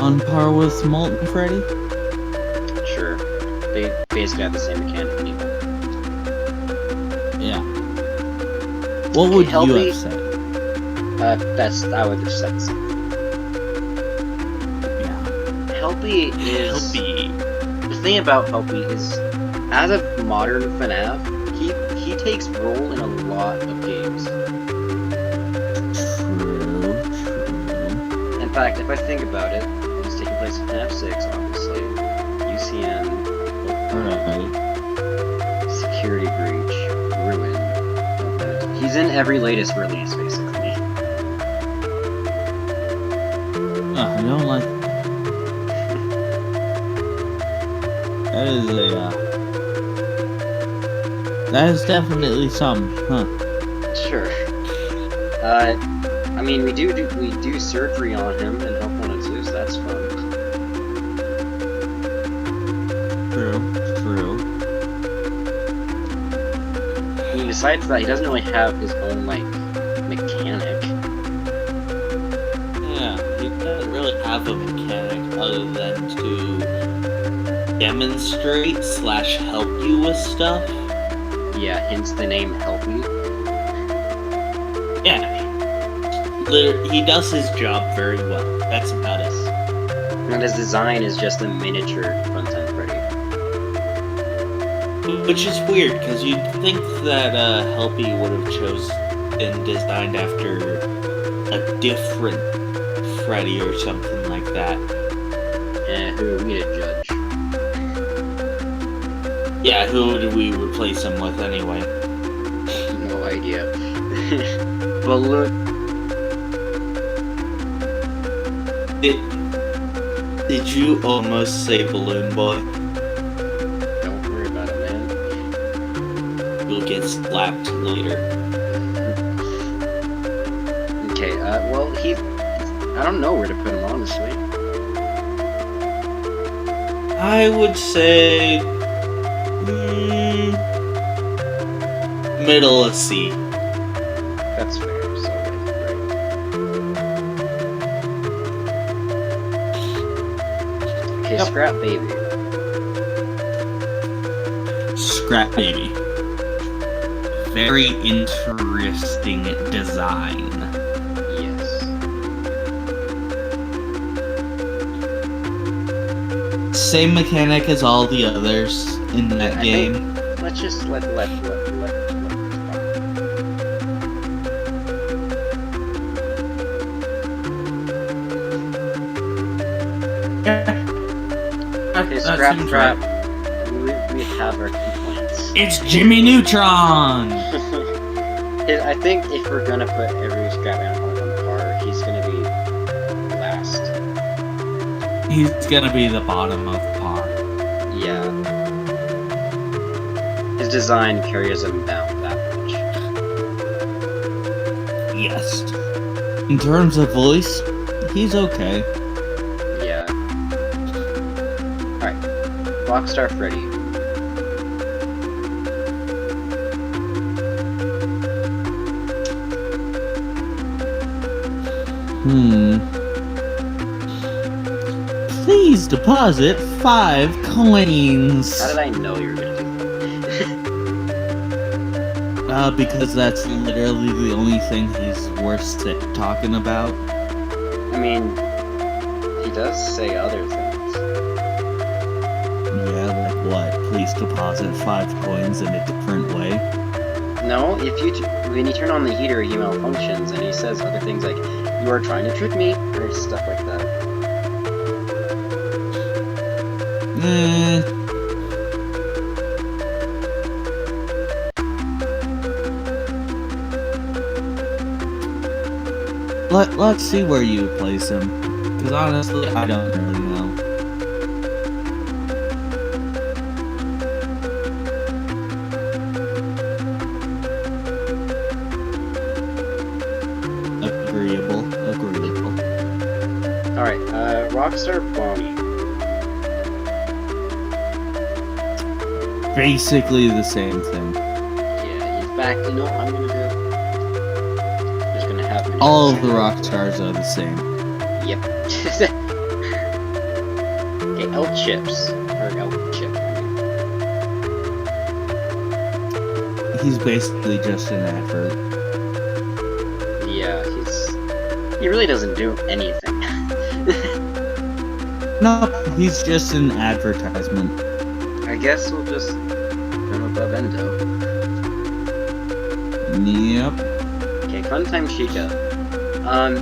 On par with Molten Freddy? Sure. They basically have the same mechanic anyway. Yeah. What would you Helpy, have said? I would have said the same. Yeah. Helpy is... The thing about Helpy is, as a modern FNAF, he takes role in a lot of games. True. In fact, if I think about it, he's taking place in FNAF 6, obviously. UCN, Right. Security Breach, Ruin. He's in every latest release, basically. I don't like that. That is definitely some, huh? Sure. I mean, we do surgery on him and help one of Zeus. That's fun. True. I mean, besides that, he doesn't really have his own like mechanic. Yeah, he doesn't really have a mechanic other than to demonstrate / help you with stuff. Yeah, hence the name Help You. Yeah. He does his job very well. That's about it. And his design is just a miniature Funtime Freddy. Which is weird, because you'd think that Helpy would have been designed after a different Freddy or something like that. Who are we to judge? Yeah, who would we replace him with anyway? No idea. But look... Did you almost say Balloon Boy? Don't worry about it, man. You'll get slapped later. Okay, well, I don't know where to put him, honestly. I would say... middle of C. That's fair, so right. Okay, Yep. Scrap Baby. Scrap Baby. Very interesting design. Yes. Same mechanic as all the others in that game. Let's just let Okay, Scrap Trap. We have our complaints. It's Jimmy Neutron! I think if we're gonna put every scrap animal on the car, he's gonna be last. He's gonna be the bottom of par. Yeah. His design carries him down that much. Yes. In terms of voice, he's okay. Yeah. Alright. Rockstar Freddy. Please deposit 5 coins. How did I know you were gonna do that? Because that's literally the only thing he's worth talking about. I mean, he does say other things. Yeah, like what? Please deposit 5 coins in a different way. No, when you turn on the heater, he malfunctions, and he says other things like, "You are trying to trick me," or stuff like that. Let's see where you place him. Because honestly, I don't really know. Agreeable. Alright, Rockstar Bonnie. Basically the same thing. Yeah, he's back. You know, I'm gonna do it. Just gonna have All of the rock stars are the same. Yep. Okay, L chips. Or L chip. He's basically just an advert. Yeah, he really doesn't do anything. No, he's just an advertisement. I guess we'll just come above Endo. Yep. Okay, Funtime Chica.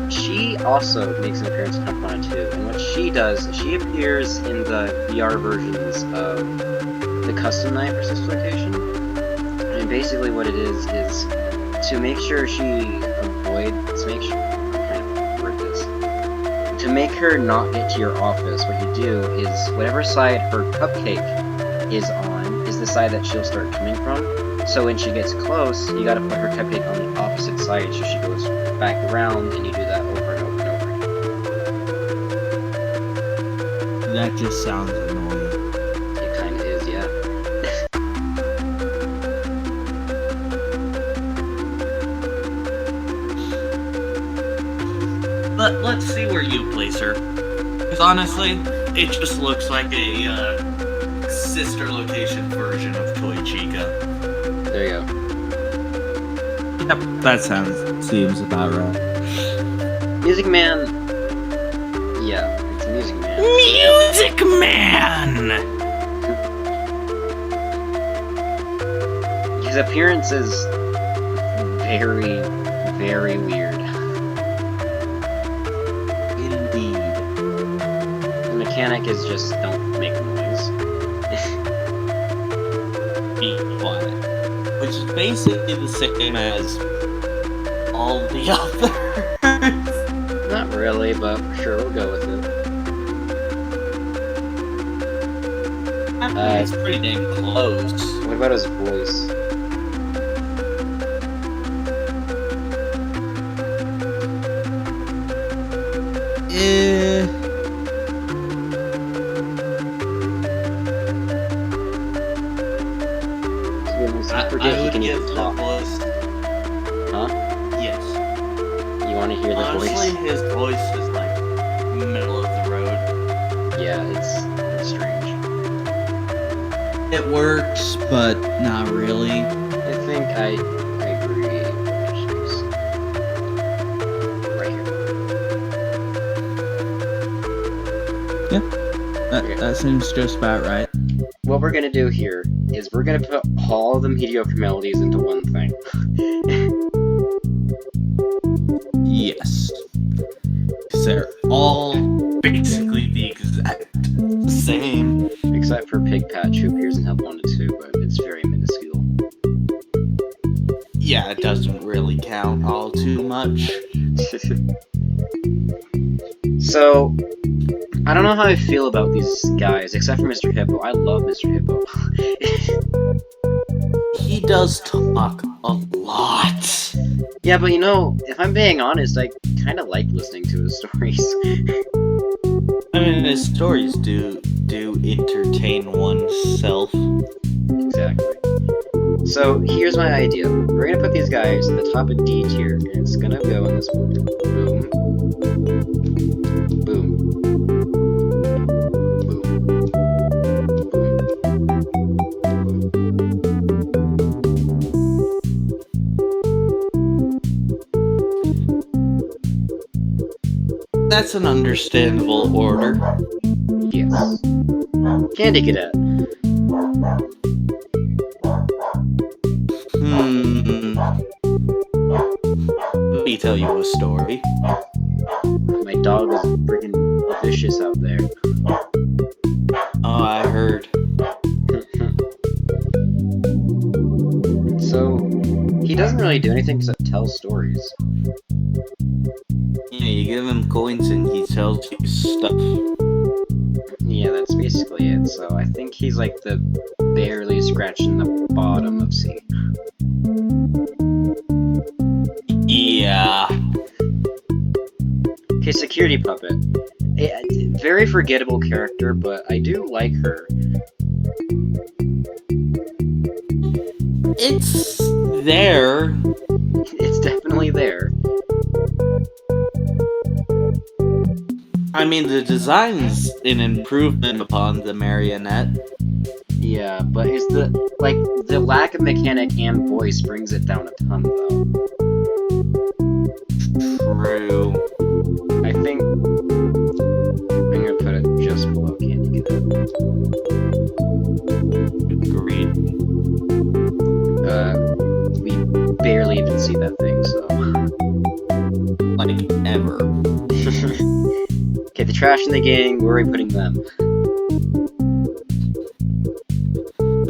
She also makes an appearance in F1 2, and what she does, she appears in the VR versions of the custom night for Sister Location. And basically what it is to make sure to make her not get to your office, what you do is whatever side her cupcake is on is the side that she'll start coming from. So when she gets close, you gotta put her cupcake on the opposite side so she goes back around, and you do that over and over and over again. That just sounds annoying. It kinda is, yeah. But let's see where you place her. Because honestly, it just looks like a sister location version of Toy Chica. There you go. Yep, that seems about right. Music Man. Yeah, it's Music Man. Music Man! His appearance is very, very weird. Indeed. The mechanic is just don't make noise. Be quiet. Which is basically the same as all the others. Not really, but sure, we'll go with it. I think it's pretty dang close. What about his voice? I would give the voice. Huh? Yes. You want to hear the Honestly, voice? his voice is like middle of the road. Yeah, it's strange. It works, but not really. I think I agree. Right here. Yeah. That seems just about right. What we're gonna do here is we're gonna put all the mediocre melodies into one thing. Yes. Because they're all basically the exact same. Except for Pig Patch, who appears in Help 1 and 2, but it's very minuscule. Yeah, it doesn't really count all too much. So, I don't know how I feel about these guys, except for Mr. Hippo. I love Mr. Hippo. He does talk a lot. Yeah, but you know, if I'm being honest, I kind of like listening to his stories. I mean, his stories do entertain oneself. Exactly. So, here's my idea. We're gonna put these guys at the top of D tier, and it's gonna go in this order. Boom. Boom. That's an understandable order. Yes. Candy Cadet. Let me tell you a story. My dog is freaking vicious out there. Oh, I heard. So, he doesn't really do anything except tell stories. Yeah, you give him coins and he tells you stuff. Yeah, that's basically it. So I think he's like the barely scratching the bottom of C. Yeah. Okay, Security Puppet. Very forgettable character, but I do like her. It's there. It's definitely there. I mean, the design's an improvement upon the marionette. Yeah, but it's the lack of mechanic and voice brings it down a ton, though. True. I think I'm gonna put it just below Candy Cadet. Agreed. We barely even see that thing, so. Like, ever. Okay, the trash in the gang, where are we putting them?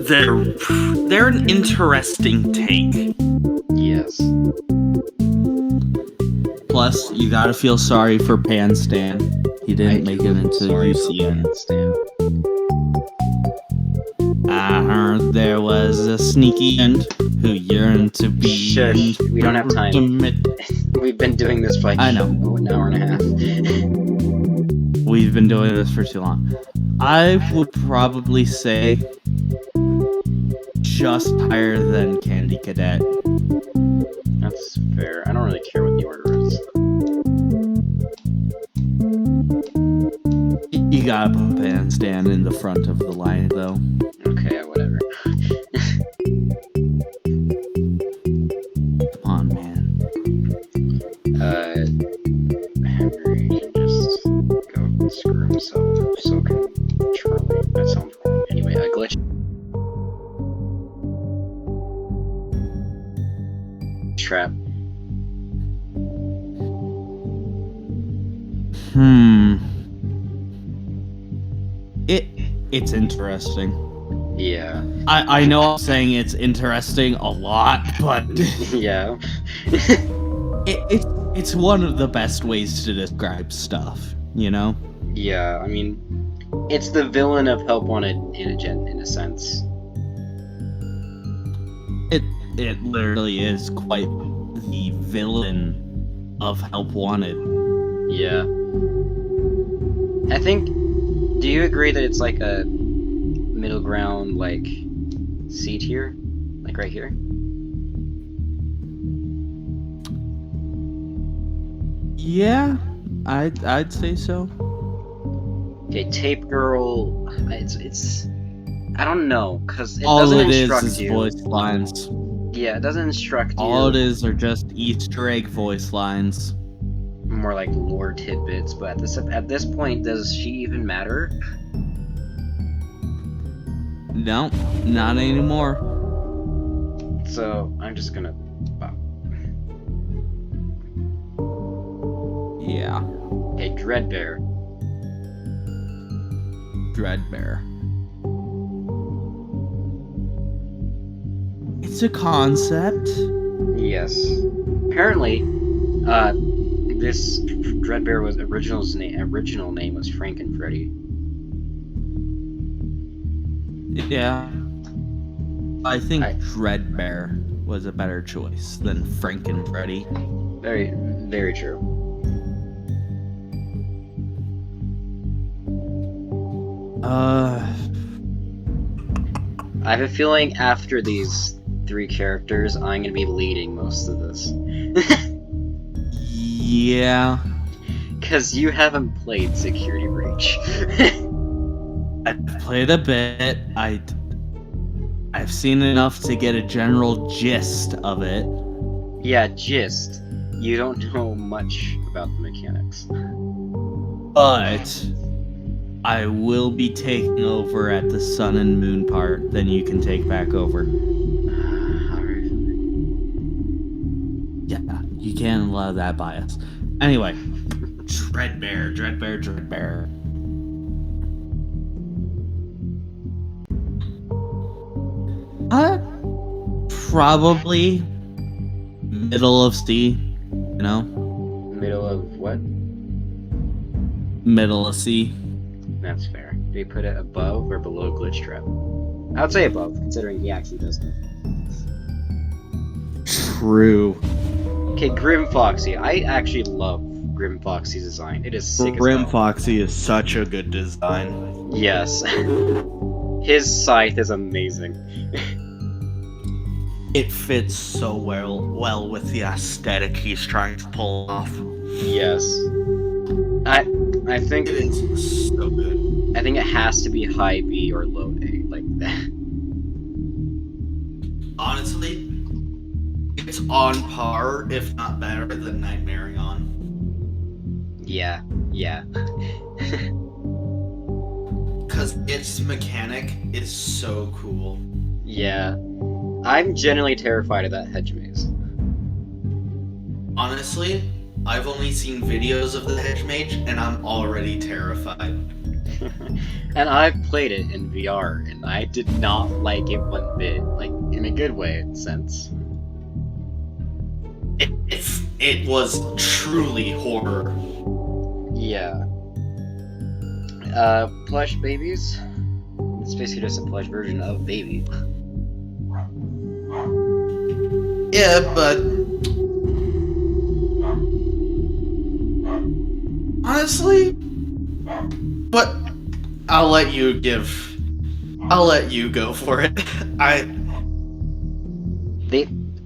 They're an interesting take. Yes. Plus, you gotta feel sorry for Pan Stan. He didn't make it into UCN. I heard there was a sneaky end. who yearn to be. Shush, we don't have time. We've been doing this for like I know. An hour and a half. We've been doing this for too long. I would probably say just higher than Candy Cadet. That's fair. I don't really care what the order is. You gotta put Bandstand in the front of the line, though. Okay, whatever. Come on, man. Henry can just go screw himself. So can Charlie. That sounds wrong. Anyway, glitch. Trap. It's interesting. Yeah. I know I'm saying it's interesting a lot, but Yeah. it's one of the best ways to describe stuff, you know? Yeah, I mean, it's the villain of Help Wanted in a sense. It literally is quite the villain of Help Wanted. Yeah. I think, do you agree that it's like a middle ground, like, C tier? Like right here? Yeah, I'd say so. Okay, Tape Girl, it's I don't know, because it All doesn't it instruct is you. voice lines. Yeah, it doesn't instruct you. All it is are just Easter egg voice lines. More like lore tidbits, but at this point, does she even matter? No, not anymore. So, I'm just gonna... Yeah. Okay, Dreadbear. Dreadbear. It's a concept. Yes. Apparently, this Dreadbear was original name was Frank and Freddy. Yeah. I think Dreadbear was a better choice than Frank and Freddy. Very, very true. I have a feeling after these 3 characters, I'm gonna be leading most of this. Yeah. Because you haven't played Security Breach. I've played a bit. I've seen enough to get a general gist of it. Yeah, gist. You don't know much about the mechanics. But I will be taking over at the Sun and Moon part, then you can take back over. Alright. Yeah, you can't allow that bias. Anyway, Dreadbear. Probably middle of C, you know? Middle of what? Middle of C. That's fair. Do we put it above or below Glitch Trap? I would say above, considering he actually does that. True. Okay, Grim Foxy. I actually love Grim Foxy's design. It is sick Grim as hell. Foxy is such a good design. Yes. His scythe is amazing. It fits so well with the aesthetic he's trying to pull off. Yes. I think It is so good. I think it has to be high B or low A, like that. Honestly, it's on par, if not better, than Nightmarion. Yeah. Because its mechanic is so cool. Yeah. I'm genuinely terrified of that hedge maze. Honestly, I've only seen videos of the hedge mage, and I'm already terrified. And I've played it in VR, and I did not like it one bit. Like, in a good way, sense. It was truly horror. Yeah. Plush babies? It's basically just a plush version of baby. Yeah, but honestly, but I'll let you go for it.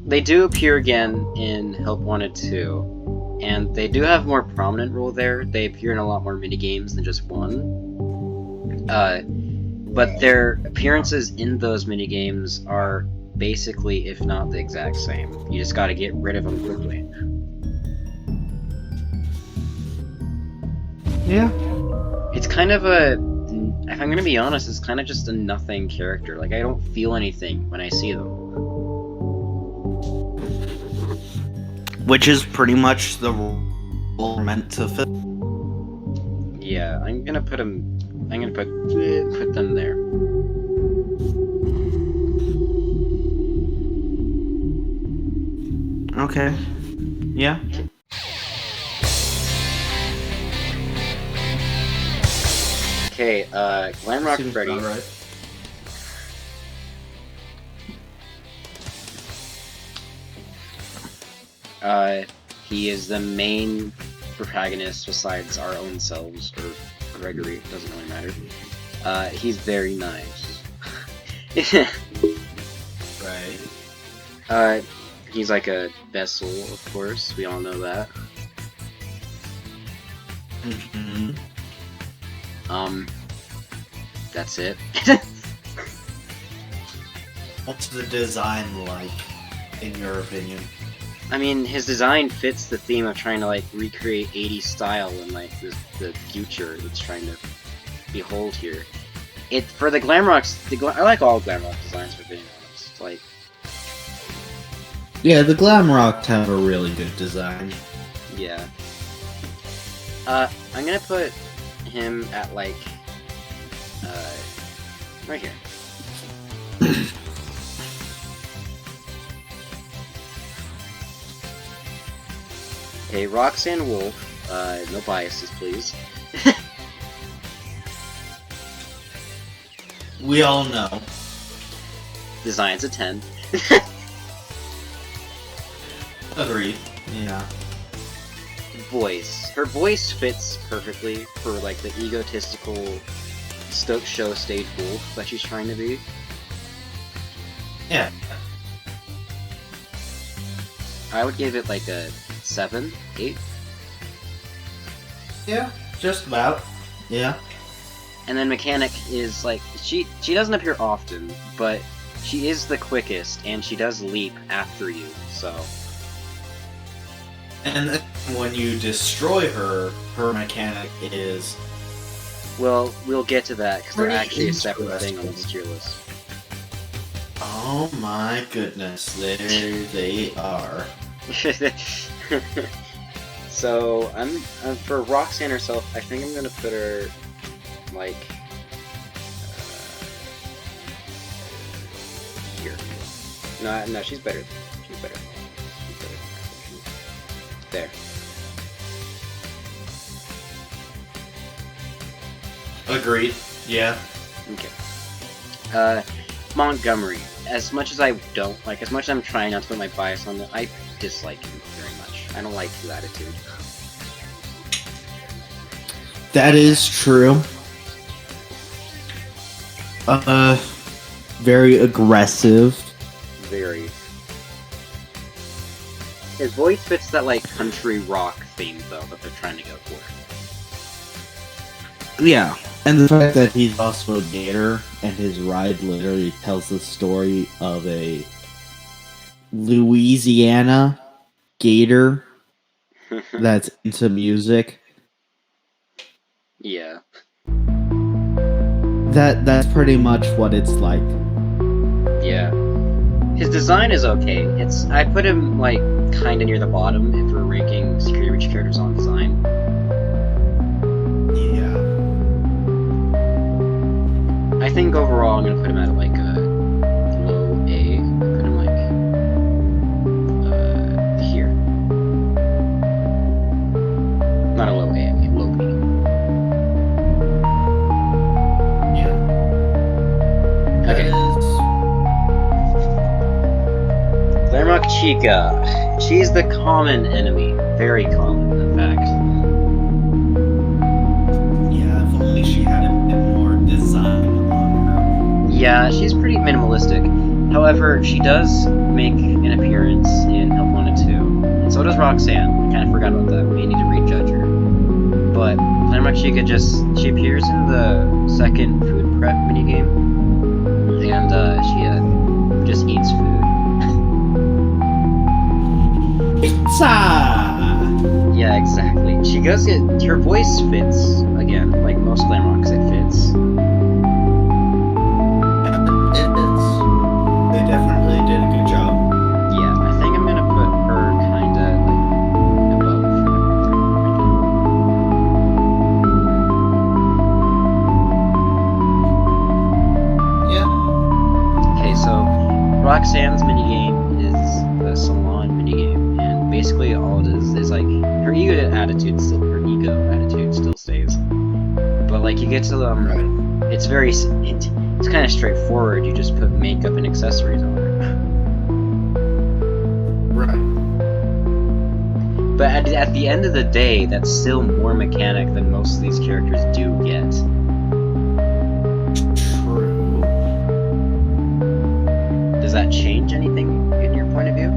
They do appear again in Help Wanted 2, and they do have a more prominent role there. They appear in a lot more minigames than just one. But their appearances in those minigames are basically, if not the exact same. You just gotta get rid of them quickly. Yeah. It's kind of a... If I'm gonna be honest, it's kind of just a nothing character. Like, I don't feel anything when I see them. Which is pretty much the role meant to fit. Yeah, I'm gonna put them... I'm gonna put them there. Okay. Yeah. Okay, Glamrock Seems Freddy. about right. He is the main protagonist besides our own selves, or Gregory, doesn't really matter. He's very nice. Right. He's like a vessel, of course, we all know that. Mm-hmm. That's it. What's the design like, in your opinion? I mean, his design fits the theme of trying to, like, recreate 80s style and, like, the future it's trying to behold here. For the Glamrocks, I like all Glamrock designs, for being honest. Like, Yeah, the Glamrock have a really good design. yeah. I'm gonna put him at, like, right here. Okay, Roxanne Wolf, no biases, please. We all know. Design's a 10. Agreed. Yeah. Voice. Her voice fits perfectly for, like, the egotistical show stage wolf that she's trying to be. Yeah. I would give it, like, a 7, 8. Yeah, just about. Yeah. And then Mechanic is, like, she doesn't appear often, but she is the quickest, and she does leap after you, so... And then when you destroy her, her mechanic is... Well, we'll get to that, because they're Pretty actually a separate thing on this interesting. tier list. Oh my goodness, there they are. So, for Roxanne herself, I think I'm gonna put her, like, here. No, she's better. She's better. There. Agreed. Yeah. Okay. Montgomery. As much as I don't like, as much as I'm trying not to put my bias on it, I dislike him very much. I don't like his attitude. That is true. Very aggressive. Very. His voice fits that, like, country rock theme, though, that they're trying to go for. Yeah. And the fact that he's also a gator, and his ride literally tells the story of a Louisiana gator that's into music. Yeah. That's pretty much what it's like. Yeah. His design is okay. I put him, like, kinda near the bottom if we're ranking Security Breach characters on design. Yeah. I think overall I'm gonna put him at, like, a low A. Put him, like, here. Not a low A, I mean low B. Yeah. Okay. Glamrock Chica. She's the common enemy. Very common, in fact. Yeah, if only she had a bit more design on her. Yeah, she's pretty minimalistic. However, she does make an appearance in Help Wanted 2. And so does Roxanne. I kind of forgot about that. We need to rejudge her. But Glamrock Chica she appears in the second food prep minigame. And she just eats food. Pizza! Yeah, exactly. She does it. Her voice fits, again, like most Glamrocks, it fits. They definitely did a good job. Yeah, I think I'm gonna put her kinda like above Yeah. Okay, so Roxanne's minigame is the salon minigame, and basically all it is like her ego attitude still stays. But like you get to it's very it's kind of straightforward. You just put makeup and accessories on her. Right. But at the end of the day, that's still more mechanic than most of these characters do get. True. Does that change anything in your point of view?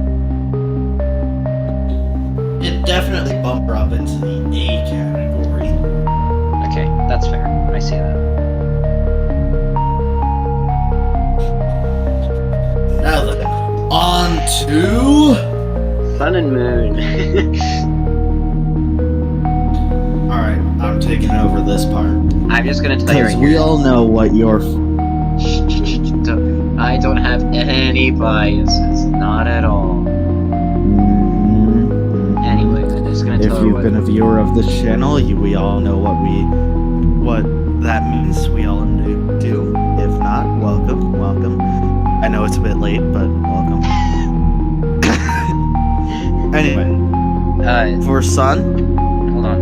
It definitely bumped her up into the A category. Okay, that's fair. I see that. Now then, on to Sun and Moon. Alright, I'm taking over this part. I'm just gonna tell you right Because we here. all know what your... I don't have any biases, not at all. Anyway, I'm just gonna If tell you you've what. been a viewer of this channel, we all know what that means. We all do. If not, welcome. I know it's a bit late, but welcome. Anyway, for Sun, hold on.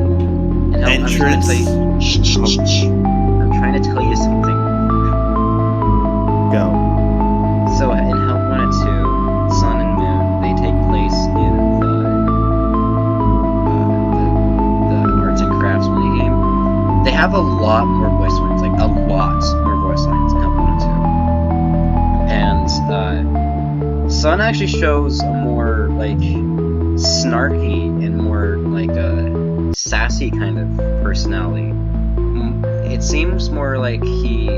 And I'm just gonna entrance. tell you. Shh. I'm trying to tell you something. Go. So in Help Wanted 2, Sun and Moon, they take place in the arts and crafts minigame. They have a lot more voice lines, like a lot more voice lines in Help Wanted 2. And Sun actually shows a more like snarky and more like a sassy kind of personality. It seems more like he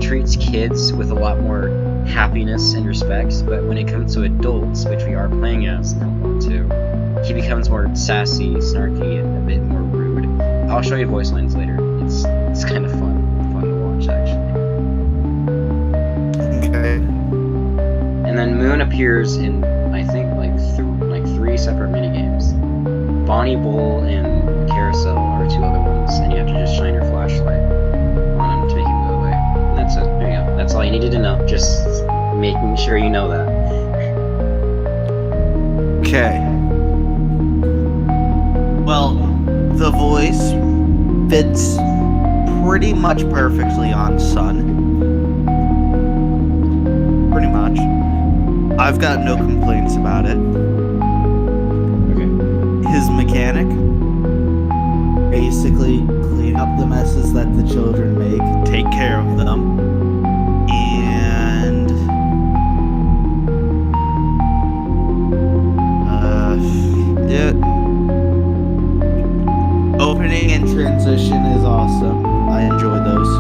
treats kids with a lot more happiness and respect, but when it comes to adults, which we are playing as in Help Wanted 2, he becomes more sassy, snarky, and a bit more rude. I'll show you voice lines later. It's kind of fun to watch actually. Okay. And then Moon appears in I think like 3 separate minigames. Bonnie Bull and Carousel are 2 other ones, and you have to just shine your flashlight on him to make him go away. And that's it. There you go. That's all you needed to know. Just making sure you know that. Okay. Well, the voice fits pretty much perfectly on Sun. Pretty much. I've got no complaints about it. Okay. His mechanic, basically clean up the messes that the children make, take care of them, and yeah. Opening and transition is awesome. I enjoy those.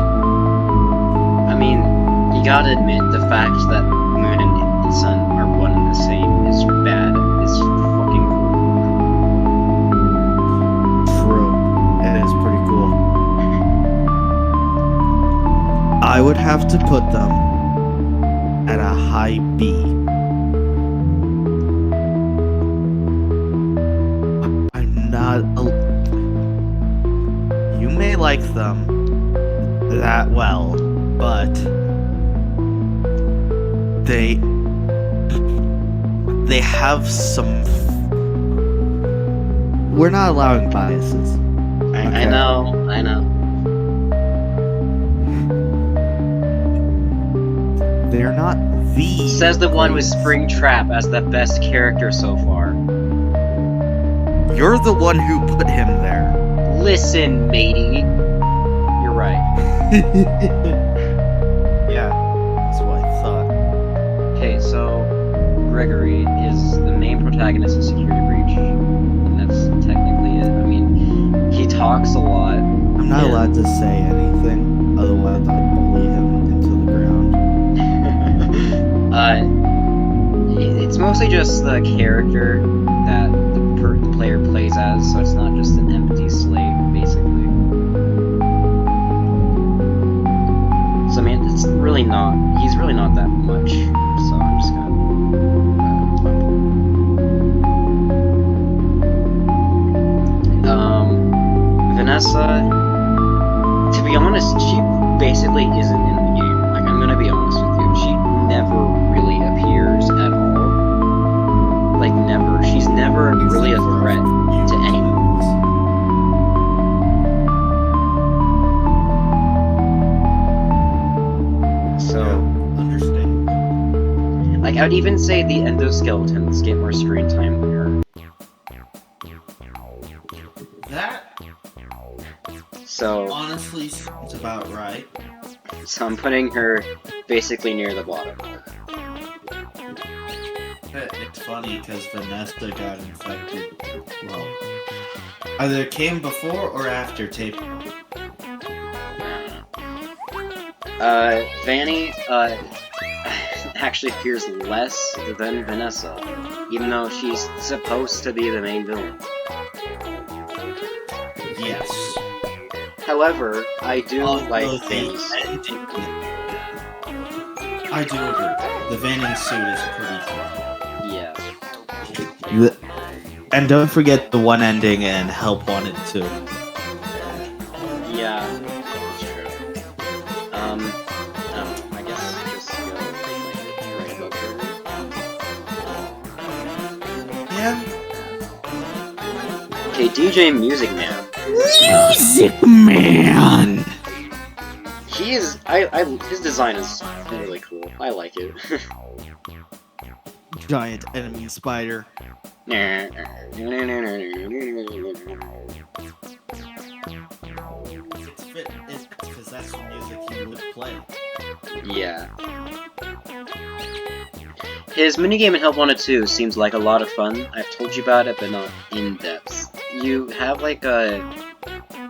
I mean, you gotta admit, the fact that Moon and Sun are one and the same is bad. It's fucking cool. True. It is pretty cool. I would have to put them at a high B. I'm not... You may like them that well, but they have some... We're not allowing biases. I know. They're not the... Says the one with Springtrap as the best character so far. You're the one who put him there. Listen, matey. You're right. Yeah, that's what I thought. Okay, so Gregory is the main protagonist of Security Breach, and that's technically it. I mean, he talks a lot. I'm not allowed to say anything, otherwise I'll bully him into the ground. It's mostly just the character that the player plays as, so it's not just an empty slate, basically. So I mean, it's really not. He's really not that much. So I'm just gonna. Vanessa. To be honest, she basically isn't in the game. Like, I'm gonna be honest with you. She never really appears at all. Like, never. She's never really a threat to anyone. So, understand. like, I would even say the endoskeletons get more screen time than her. That So, honestly sounds about right. so I'm putting her basically near the bottom. It's funny because Vanessa got infected. Well, either it came before or after tape. Vanny, actually appears less than Vanessa, even though she's supposed to be the main villain. Yes. However, I do like Vanny's. I do agree. The Vanny suit is pretty cool. Yeah. And don't forget the one ending in Help Wanted 2. Yeah, that's true. I don't know, I guess just go, like, right above her. Yeah. Okay, DJ Music Man. Music Man! He is, his design is really cool. I like it. Giant enemy spider. It's because that's the music he would play. Yeah. His minigame in Help Wanted 2 seems like a lot of fun. I've told you about it, but not in depth. You have like a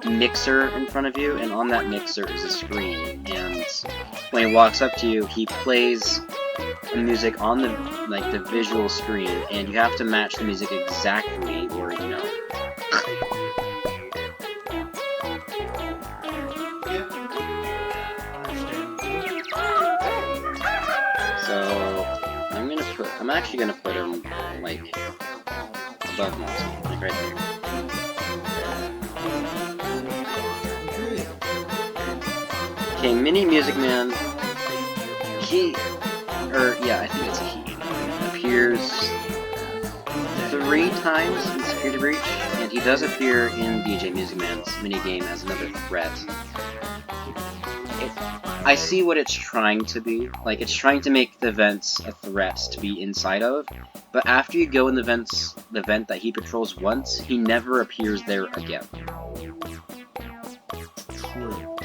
mixer in front of you, and on that mixer is a screen, and when he walks up to you, he plays music on the visual screen, and you have to match the music exactly, or you know. So I'm actually gonna put him like above Monty, like right there. Okay, Mini Music Man. I think it's a he. Appears 3 times in Security Breach, and he does appear in DJ Music Man's minigame as another threat. I see what it's trying to be. Like, it's trying to make the vents a threat to be inside of, but after you go in the vent that he patrols once, he never appears there again. True.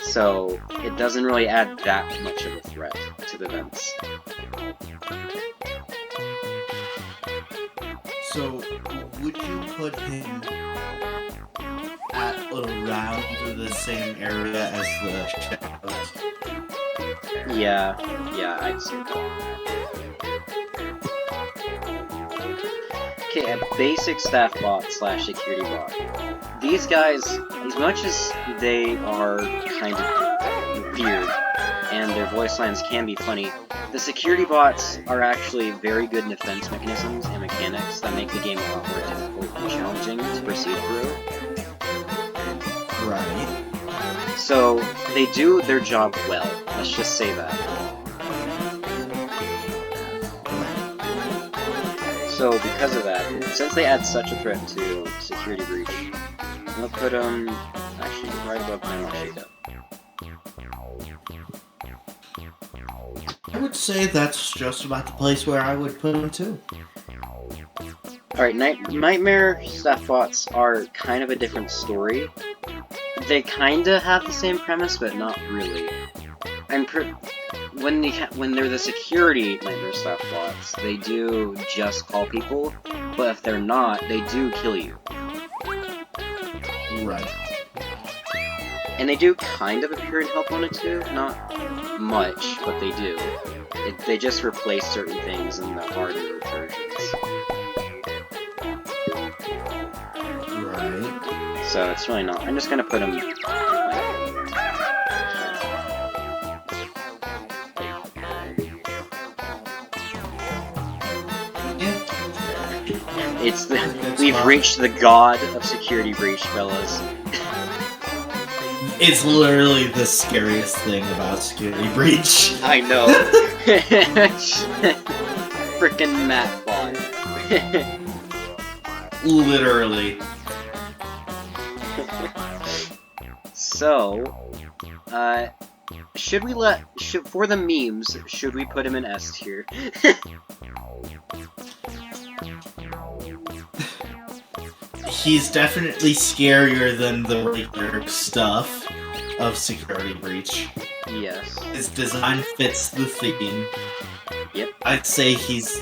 So, it doesn't really add that much of a threat to the vents. So, would you put him at around the same area as the shadows? Yeah, I'd say that. Okay, a basic staff bot / security bot. These guys, as much as they are kind of weird, and their voice lines can be funny, the security bots are actually very good defense mechanisms and mechanics that make the game a lot more difficult and challenging to proceed through. Right. So, they do their job well, let's just say that. So, because of that, since they add such a threat to Security Breach, I'm gonna put them, actually, right above my shake up. would say that's just about the place where I would put him too. Alright, Nightmare staff bots are kind of a different story. They kinda have the same premise, but not really. When they're the security Nightmare staff bots, they do just call people, but if they're not, they do kill you. Right. And they do kind of appear in Help Wanted too, not much, but they do. They just replace certain things in the harder versions. Right. So it's really not. I'm just gonna put them. It's we've reached the god of security breach, fellas. It's literally the scariest thing about security breach. I know. Frickin' Matt bot. Literally. So, for the memes, should we put him in S tier? He's definitely scarier than the regular stuff of security breach. Yes. His design fits the theme. Yep. I'd say he's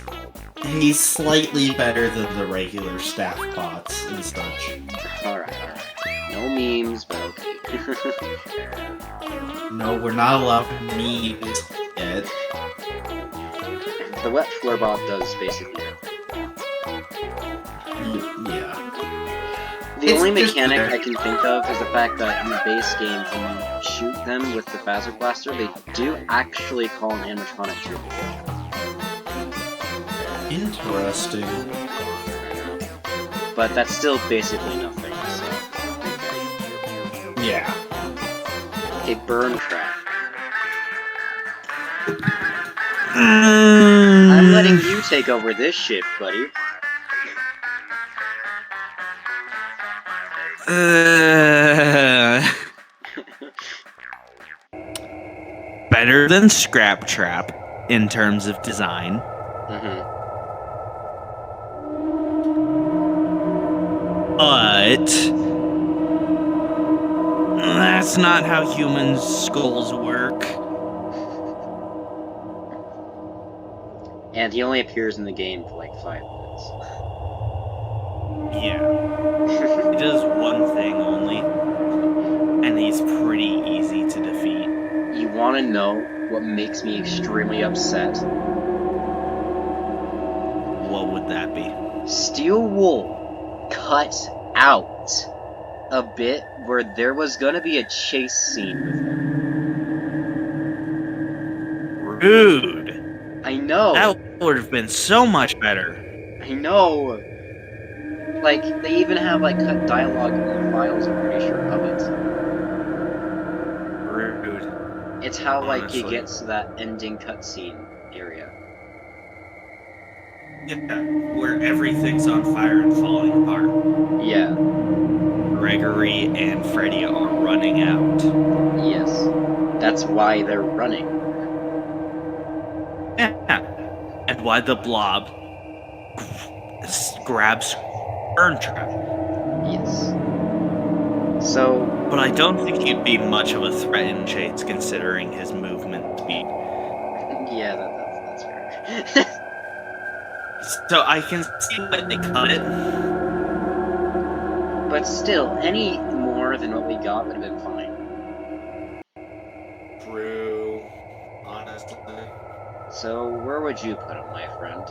slightly better than the regular staff bots and such. Alright. No memes, but okay. No, we're not allowed memes yet. The wet floor bot does basically everything. Yeah. The only mechanic I can think of is the fact that in the base game, when you shoot them with the Fazbear blaster, they do actually call an animatronic to your Interesting. But that's still basically nothing, so... Yeah. Okay, burn trap. I'm letting you take over this ship, buddy. Better than Scrap Trap in terms of design. But that's not how human skulls work. And he only appears in the game for like 5 minutes. Yeah. He does one thing only, and he's pretty easy to defeat. You want to know what makes me extremely upset? What would that be? Steel Wool cut out a bit where there was gonna be a chase scene with him. Rude. I know. That would have been so much better. I know. Like, they even have, like, cut dialogue in the files, I'm pretty sure, of it. Rude. It's how, like, Honestly. he gets to that ending cutscene area. Yeah, where everything's on fire and falling apart. Yeah. Gregory and Freddy are running out. Yes. That's why they're running. Yeah. And why the blob grabs Burn Trap. Yes. So... But I don't think he'd be much of a threat in chase considering his movement speed. Yeah, that's fair. So I can see why they cut it. But still, any more than what we got would have been fine. True. Honestly. So, where would you put him, my friend?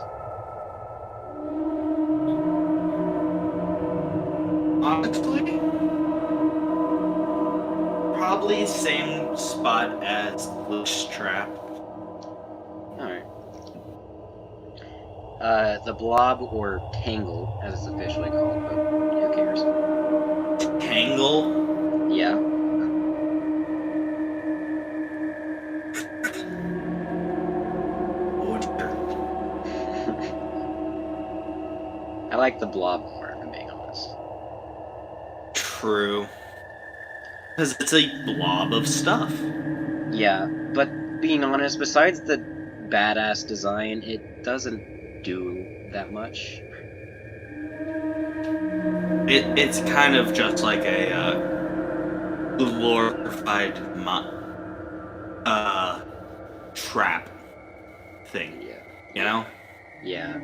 Honestly? Probably same spot as Glitch Trap. Alright. The Blob, or Tangle, as it's officially called, but who cares? Tangle? Yeah. I like the Blob more, if I'm being honest. True. Because it's a blob of stuff. Yeah, but being honest, besides the badass design, it doesn't do that much. It's kind of just like a glorified trap thing. Yeah. You know? Yeah.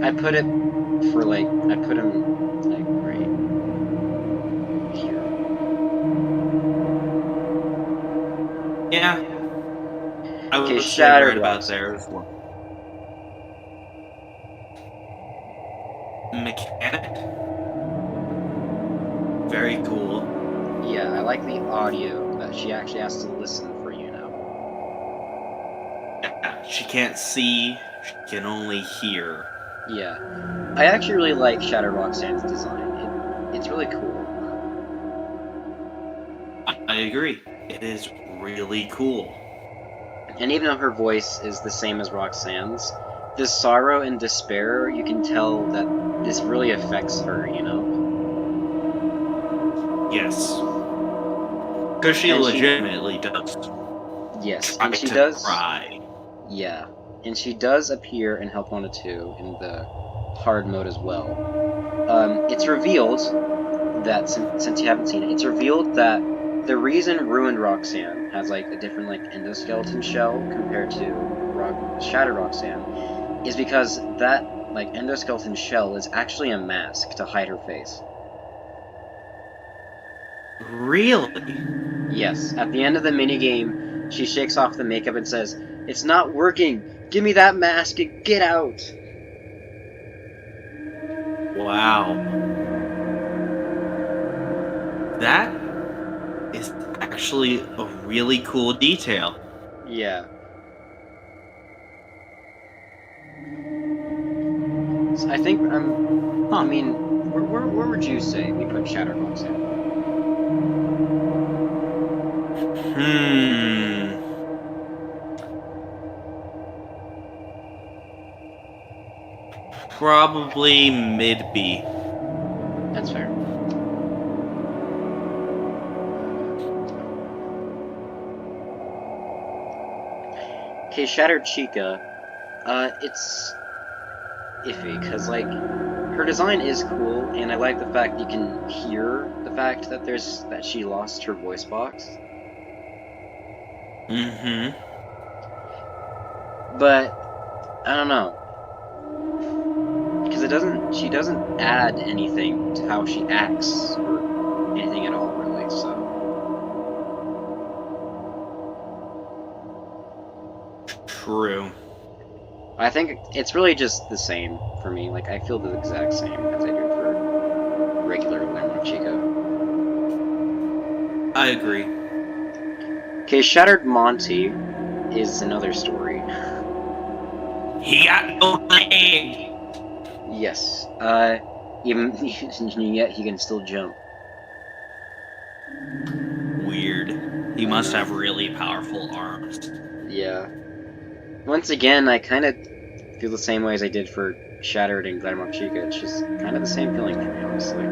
I put him like right here. Yeah. I would say Shattered right about Rocks. there as well. Mechanic. Very cool. Yeah, I like the audio that she actually has to listen for you now. Yeah, she can't see, she can only hear. Yeah. I actually really like Shattered Roxanne's design. It's really cool. I agree. It is really cool. And even though her voice is the same as Roxanne's, the sorrow and despair, you can tell that this really affects her, you know? Yes. Because she legitimately does. Yes, try and she to does. Cry. Yeah, and she does appear in Help Wanted 2 in the hard mode as well. It's revealed that, since you haven't seen it, it's revealed that the reason Ruined Roxanne has like a different like endoskeleton shell compared to Shattered Roxanne is because that like endoskeleton shell is actually a mask to hide her face. Really? Yes, at the end of the minigame, she shakes off the makeup and says, "It's not working! Give me that mask and get out!" Wow. That is actually a really cool detail. Yeah. So I think, I mean, where would you say we put Shattered Roxanne? Probably mid B. That's fair. Okay, Shattered Chica, it's iffy, because, like, her design is cool, and I like the fact you can hear the fact that that she lost her voice box. Mm-hmm. But, I don't know. Because she doesn't add anything to how she acts, or anything at all, really, so. True. I think it's really just the same for me. Like, I feel the exact same as I do for regular Lemon Chica. I agree. Okay, Shattered Monty is another story. He got no leg! Yes. Even yet he can still jump. Weird. He must have really powerful arms. Yeah. Once again, I kind of feel the same way as I did for Shattered and Glamrock Chica. It's just kind of the same feeling for me, honestly.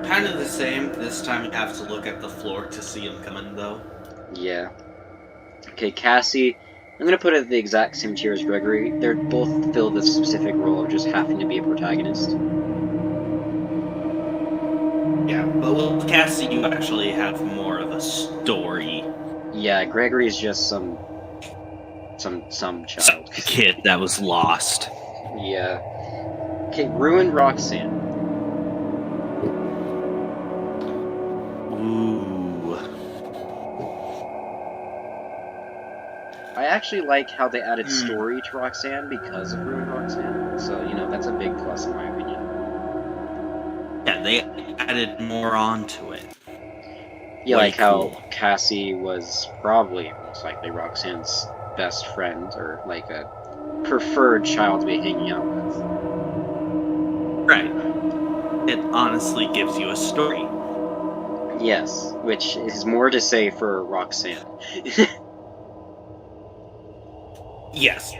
Kind of the same. This time you have to look at the floor to see him coming, though. Yeah. Okay, Cassie. I'm gonna put it at the exact same tier as Gregory. They're both fill the specific role of just having to be a protagonist. Yeah, but with Cassie, you actually have more of a story. Yeah, Gregory's just some child. Kid that was lost. Yeah. Okay, Ruined Roxanne. Ooh. I actually like how they added story to Roxanne because of Ruined Roxanne. So, you know, that's a big plus in my opinion. Yeah, they added more onto it. Yeah, like how Cassie was probably, most likely, Roxanne's best friend, or like a preferred child to be hanging out with. Right. It honestly gives you a story. Yes, which is more to say for Roxanne. Yes.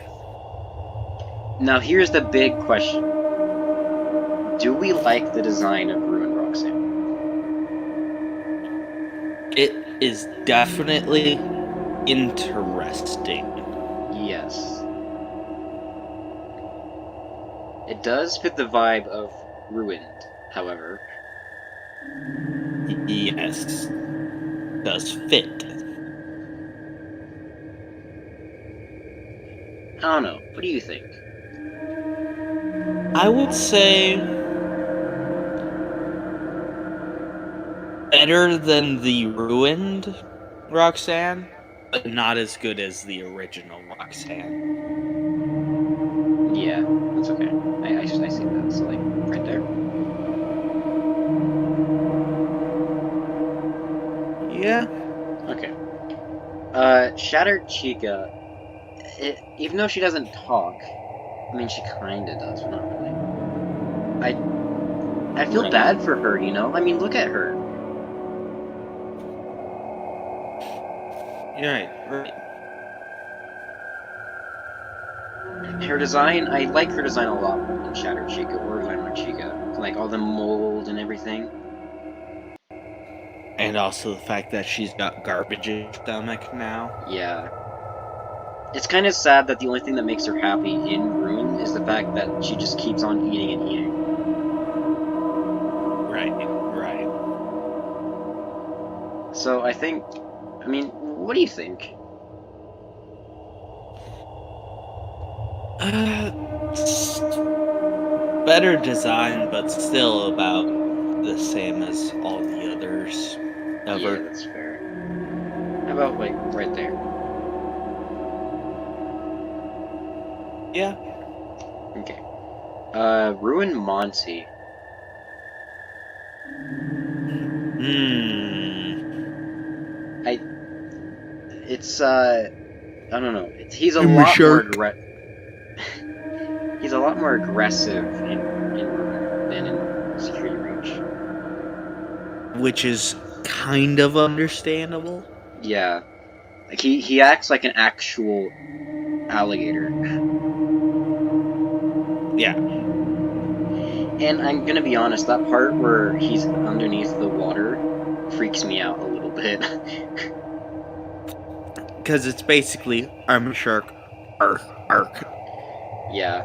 Now here's the big question. Do we like the design of Ruined Roxanne? It is definitely interesting. interesting. Yes. It does fit the vibe of Ruined, however. Yes. Does fit. I don't know. What do you think? I would say better than the ruined Roxanne, but not as good as the original Roxanne. Yeah, that's okay. I see that. So, like, right there? Yeah. Okay. Shattered Chica, even though she doesn't talk, I mean, she kinda does, but not really. I feel bad for her, you know? I mean, look at her. You're right. Her design, I like her design a lot more than Shattered Chica or Glamour Chica. Like, all the mold and everything. And also the fact that she's got garbage in her stomach now. Yeah. It's kind of sad that the only thing that makes her happy in Ruin is the fact that she just keeps on eating and eating. Right. So I think, I mean, what do you think? Better design, but still about the same as all the others ever. Yeah, that's fair. How about, like, right there? Yeah. Okay. Ruin Monty. I don't know. He's a lot more he's a lot more aggressive in Ruin than in Security Breach. Which is kind of understandable. Yeah. Like, he acts like an actual alligator. Yeah. And I'm gonna be honest, that part where he's underneath the water freaks me out a little bit. Because it's basically I'm a shark. Ark. Yeah.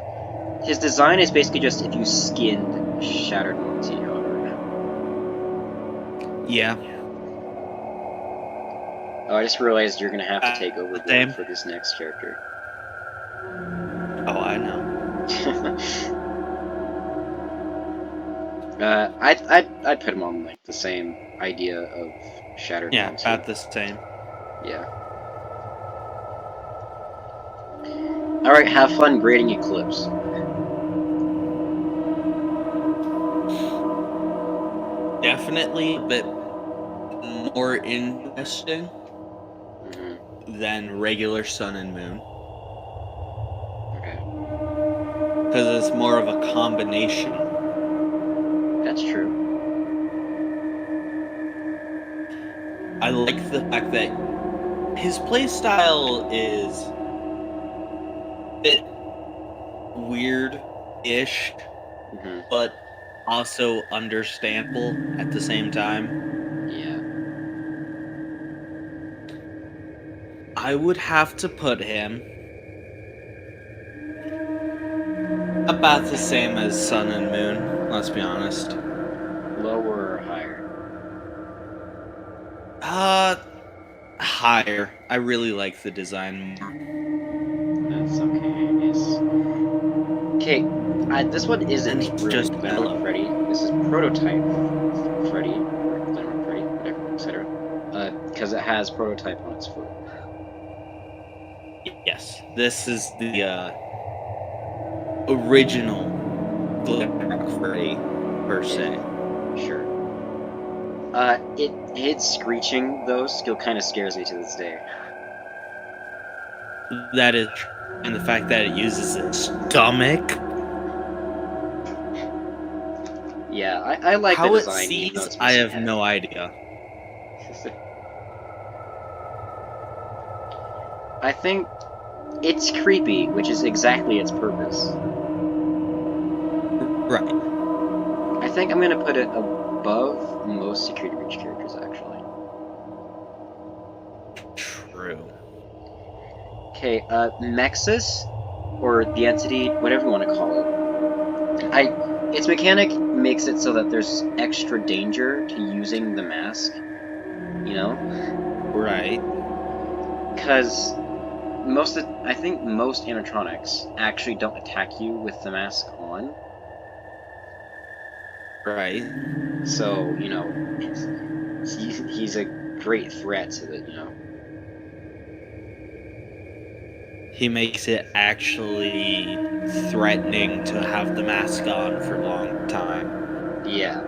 His design is basically just if you skinned Shattered Monty, however. Yeah. Oh, I just realized you're gonna have to take over for this next character. Oh, I know. I'd put him on, like, the same idea of Shattered Monty. Yeah, about the same. Yeah. Alright, have fun grading Eclipse. Definitely a bit more interesting than regular Sun and Moon. Okay. Because it's more of a combination. That's true. I like the fact that his playstyle is a bit weird-ish, but also understandable at the same time. Yeah. I would have to put him about the same as Sun and Moon, let's be honest. Lower or higher? Higher. I really like the design more. That's okay. Okay, this one isn't really just Glamour Freddy. This is Prototype Freddy, or Glamour Freddy, whatever, etc. Because it has Prototype on its foot. Yes, this is the original Glamour Freddy, per se. Sure. Its screeching, though, still kind of scares me to this day. That is, and the fact that it uses its stomach. Yeah, I like how the design. How it sees, I have no idea. I think it's creepy, which is exactly its purpose. Right. I think I'm gonna put it above most Security Breach characters, actually. True. Okay, Nexus, or the entity, whatever you want to call it. Its mechanic makes it so that there's extra danger to using the mask, you know? Right. Because I think most animatronics actually don't attack you with the mask on. Right. So, you know, he's a great threat to the, you know. He makes it actually threatening to have the mask on for a long time. Yeah.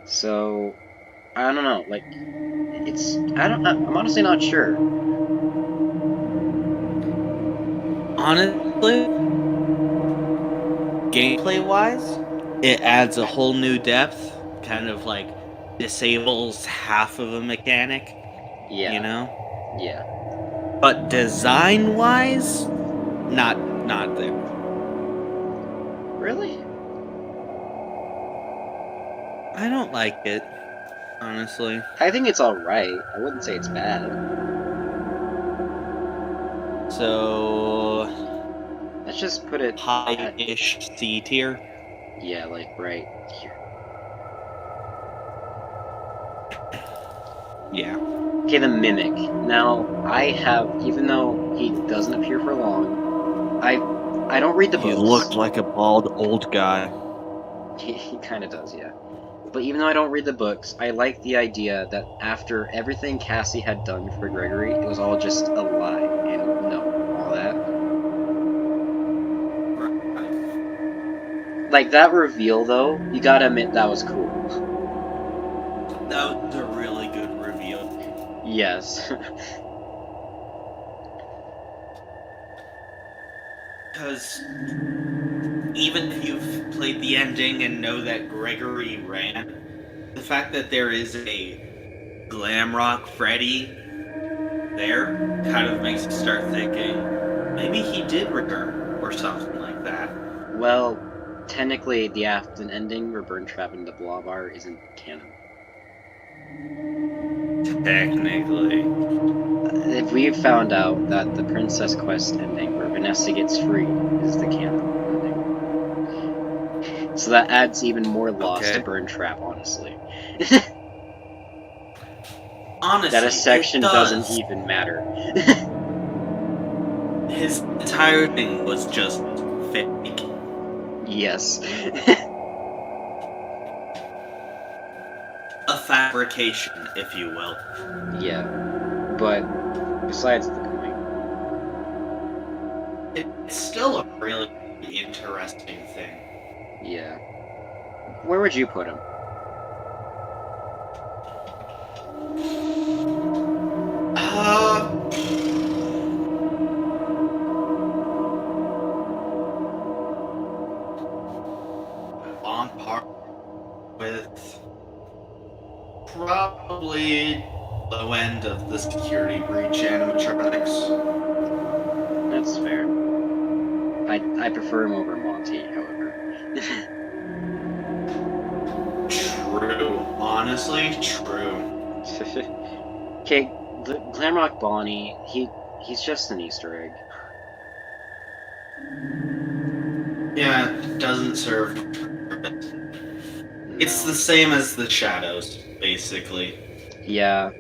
So, I don't know, like, I'm honestly not sure. Honestly, gameplay-wise, it adds a whole new depth, kind of like disables half of a mechanic, Yeah. you know? Yeah. But design-wise, not there. Really? I don't like it, honestly. I think it's alright. I wouldn't say it's bad. So, Let's just put it at, high-ish C tier. yeah, like, right here. Yeah. Okay, the Mimic. Now, even though he doesn't appear for long, I don't read the He books. looked like a bald old guy. He kind of does, yeah. But even though I don't read the books, I like the idea that after everything Cassie had done for Gregory, it was all just a lie, and, you know, all that. Like, that reveal, though, you gotta admit that was cool. That was a really good reveal. Yes. Because even if you've played the ending and know that Gregory ran, the fact that there is a Glamrock Freddy there kind of makes you start thinking, maybe he did return, or something like that. Well, technically, the Afton ending where Burn Trap and the Blob are isn't canon. Technically. If we found out that the Princess Quest ending where Vanessa gets freed is the canon ending. So that adds even more loss to Burn Trap, honestly. Honestly, that a section it doesn't even matter. His entire thing was just fake. Yes. A fabrication, if you will. Yeah. But, besides the point, it's still a really interesting thing. Yeah. Where would you put him? On par with probably low end of the security breach animatronics. That's fair. I prefer him over Monty, however. True. Honestly, true. Okay, Glamrock Bonnie, he's just an Easter egg. Yeah, it doesn't serve. It's the same as the shadows, basically. Yeah.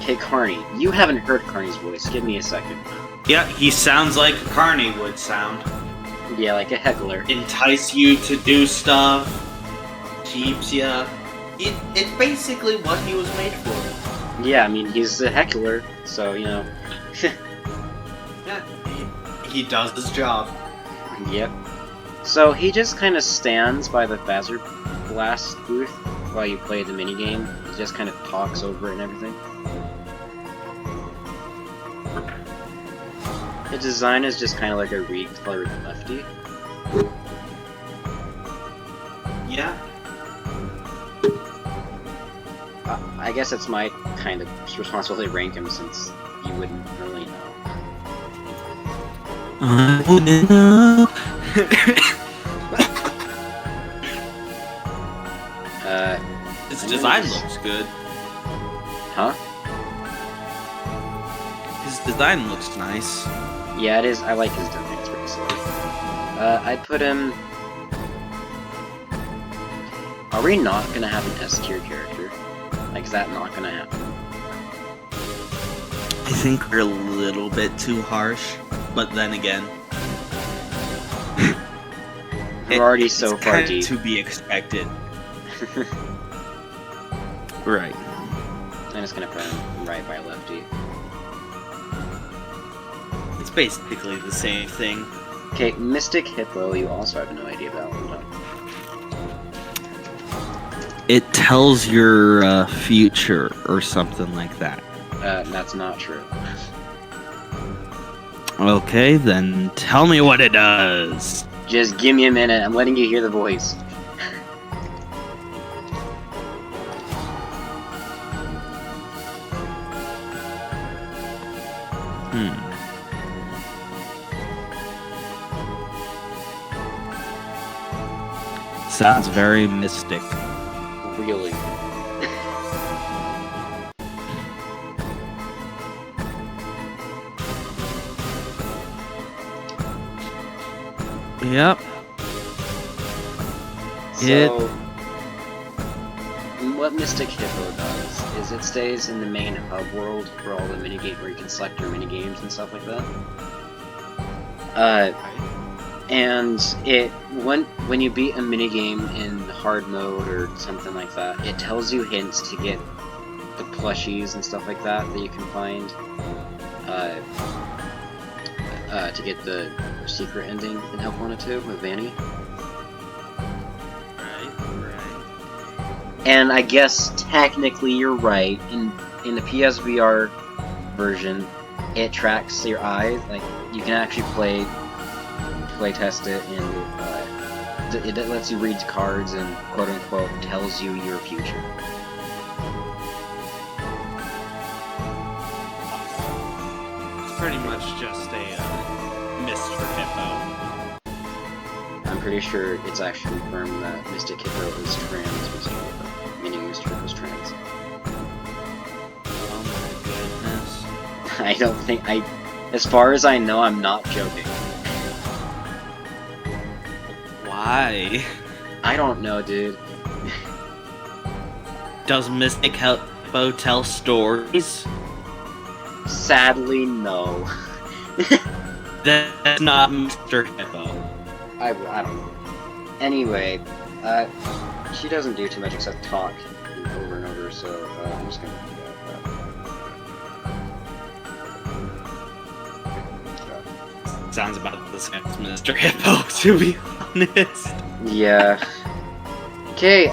Okay, Carney. You haven't heard Carney's voice. Give me a second. Yeah, he sounds like Carney would sound. Yeah, like a heckler. Entice you to do stuff. Keeps ya. It's basically what he was made for. Yeah, I mean, he's a heckler, so, you know. Yeah, he does his job. Yep. So he just kind of stands by the Fazbear Blast booth while you play the minigame. He just kind of talks over it and everything. The design is just kind of like a re-colored Lefty. Yeah. I guess it's my kind of responsibility to rank him since you wouldn't really know. I wouldn't know. His design looks good. Huh? His design looks nice. Yeah, it is. I like his design. It's pretty silly. I'd put him... Are we not gonna have an S tier character? Like, is that not gonna happen? I think we're a little bit too harsh, but then again... We're already so far deep. To be expected. Right. I'm just gonna put him right by lefty. It's basically the same thing. Okay, Mystic Hippo, you also have no idea about one. It tells your future or something like that. That's not true. Okay, then tell me what it does. Just give me a minute, I'm letting you hear the voice. Sounds very mystic. Really? Yep. So, what Mystic Hippo does is it stays in the main hub world for all the minigame where you can select your minigames and stuff like that. And it when you beat a minigame in hard mode or something like that, it tells you hints to get the plushies and stuff like that that you can find. To get the secret ending in Help Wanted 2 with Vanny. Right. And I guess technically you're right. In the PSVR version, it tracks your eyes. Like you can actually play test it, and it lets you read cards and quote unquote tells you your future. It's pretty much just a Mr. Hippo. I'm pretty sure it's actually confirmed that Mystic Hippo is trans Mr. Hippo, meaning Mr. Hippo's trans. Oh my goodness. I don't think as far as I know, I'm not joking. Why? I don't know, dude. Does Mystic Hippo tell stories? Sadly, no. That's not Mr. Hippo. I don't know. Anyway, she doesn't do too much except talk over and over, so I'm just gonna do that. Sounds about the same as Mr. Hippo, to be honest. Yeah. Okay,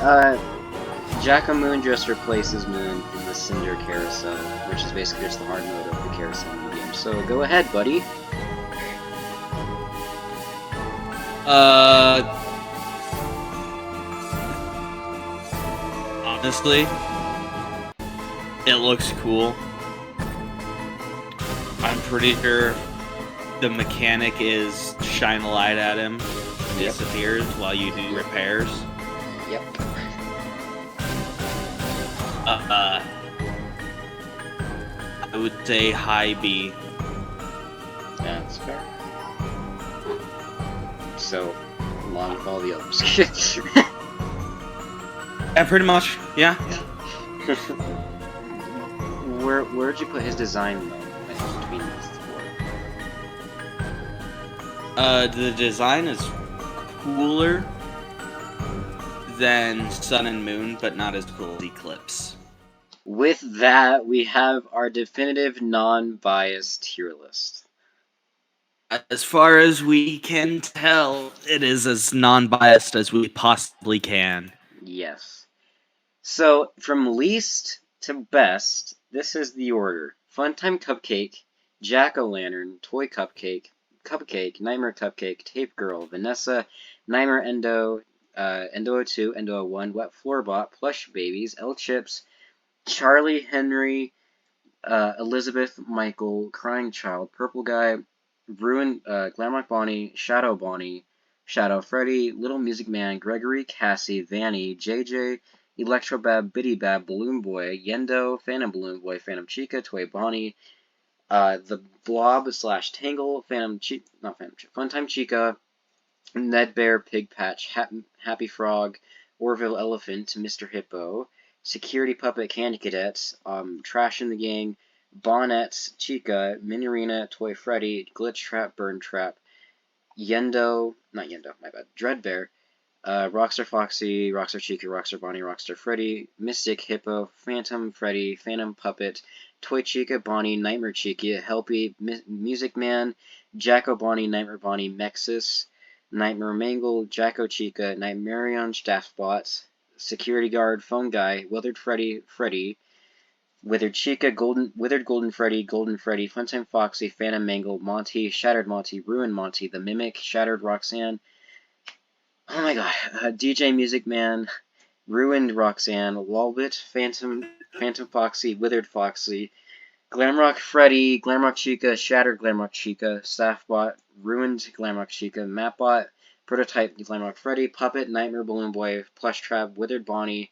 Jacko Moon just replaces Moon in the Cinder Carousel, which is basically just the hard mode of the carousel in the game. So go ahead, buddy. Honestly, it looks cool. I'm pretty sure the mechanic is shine a light at him, disappears while you do repairs. Yep. I would say high B. That's fair. So, along with all the others. Yeah, pretty much. Yeah. Where'd you put his design though? Like, between these four? The design is cooler than Sun and Moon, but not as cool as Eclipse. With that, we have our definitive non-biased tier list. As far as we can tell, it is as non-biased as we possibly can. Yes. So, from least to best, this is the order. Funtime Cupcake, Jack-O-Lantern, Toy Cupcake, Nightmare Cupcake, Tape Girl, Vanessa, Nightmare Endo, Endo 02, Endo 01, Wet Floorbot, Plush Babies, L Chips, Charlie Henry, Elizabeth Michael, Crying Child, Purple Guy, Ruin, Glamrock Bonnie, Shadow Freddy, Little Music Man, Gregory, Cassie, Vanny, JJ, Electrobab, Bidybab, Balloon Boy, Yendo, Phantom Balloon Boy, Phantom Chica, Toy Bonnie, the Blob / Tangle, Funtime Chica, Nedbear, Pig Patch, Happy Frog, Orville Elephant, Mr. Hippo, Security Puppet, Candy Cadet, Trash in the Gang, Bonnet, Chica, Minarina, Toy Freddy, Glitch Trap, Burn Trap, Dreadbear, Rockstar Foxy, Rockstar Chica, Rockstar Bonnie, Rockstar Freddy, Mystic Hippo, Phantom Freddy, Phantom Puppet, Toy Chica, Bonnie, Nightmare Chica, Helpy, Music Man, Jacko Bonnie, Nightmare Bonnie, Mexus, Nightmare Mangle, Jacko Chica, Nightmarion, Staffbot, Security Guard, Phone Guy, Withered Freddy, Withered Chica, Withered Golden Freddy, Funtime Foxy, Phantom Mangle, Monty, Shattered Monty, Ruined Monty, The Mimic, Shattered Roxanne, oh my god, DJ Music Man, Ruined Roxanne, Lolbit, Phantom Foxy, Withered Foxy, Glamrock Freddy, Glamrock Chica, Shattered Glamrock Chica, Staffbot, Ruined Glamrock Chica, Mapbot, Prototype Glamrock Freddy, Puppet, Nightmare Balloon Boy, Plush Trap, Withered Bonnie,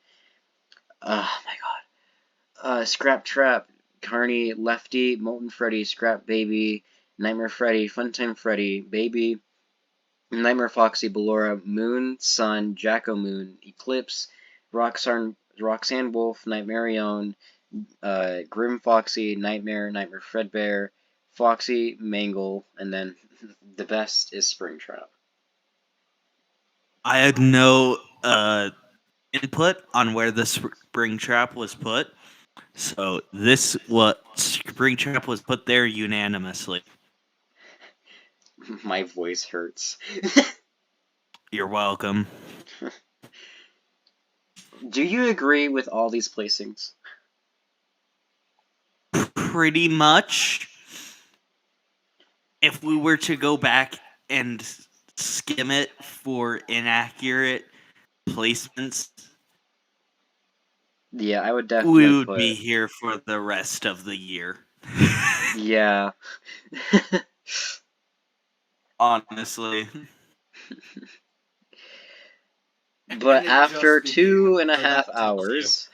oh my god, Scrap Trap, Carney, Lefty, Molten Freddy, Scrap Baby, Nightmare Freddy, Funtime Freddy, Baby, Nightmare Foxy, Ballora, Moon, Sun, Jacko Moon, Eclipse, Roxanne Wolf, Nightmarion, Grim Foxy, Nightmare Fredbear, Foxy, Mangle, and then the best is Springtrap. I had no input on where the Springtrap was put, so Springtrap was put there unanimously. My voice hurts. You're welcome. Do you agree with all these placings? Pretty much. If we were to go back and skim it for inaccurate placements, yeah, I would definitely. We would be here for the rest of the year. Yeah. Honestly. But after 2.5 hours,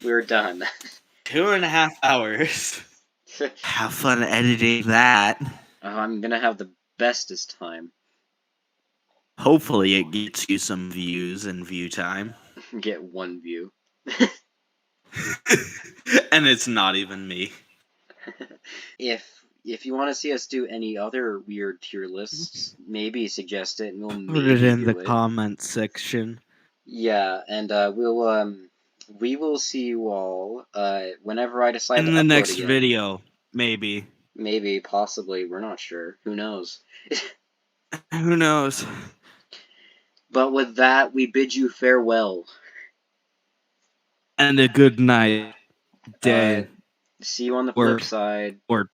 we're done. 2.5 hours. Have fun editing that. I'm gonna have the bestest time. Hopefully it gets you some views and view time. Get 1 view. And it's not even me. If you want to see us do any other weird tier lists, maybe suggest it, and we'll put it in the comments section. Yeah, and we will see you all whenever I decide in the next video, maybe. Maybe, possibly, we're not sure. Who knows? Who knows? But with that, we bid you farewell. And a good night, day. See you on the flip side. Or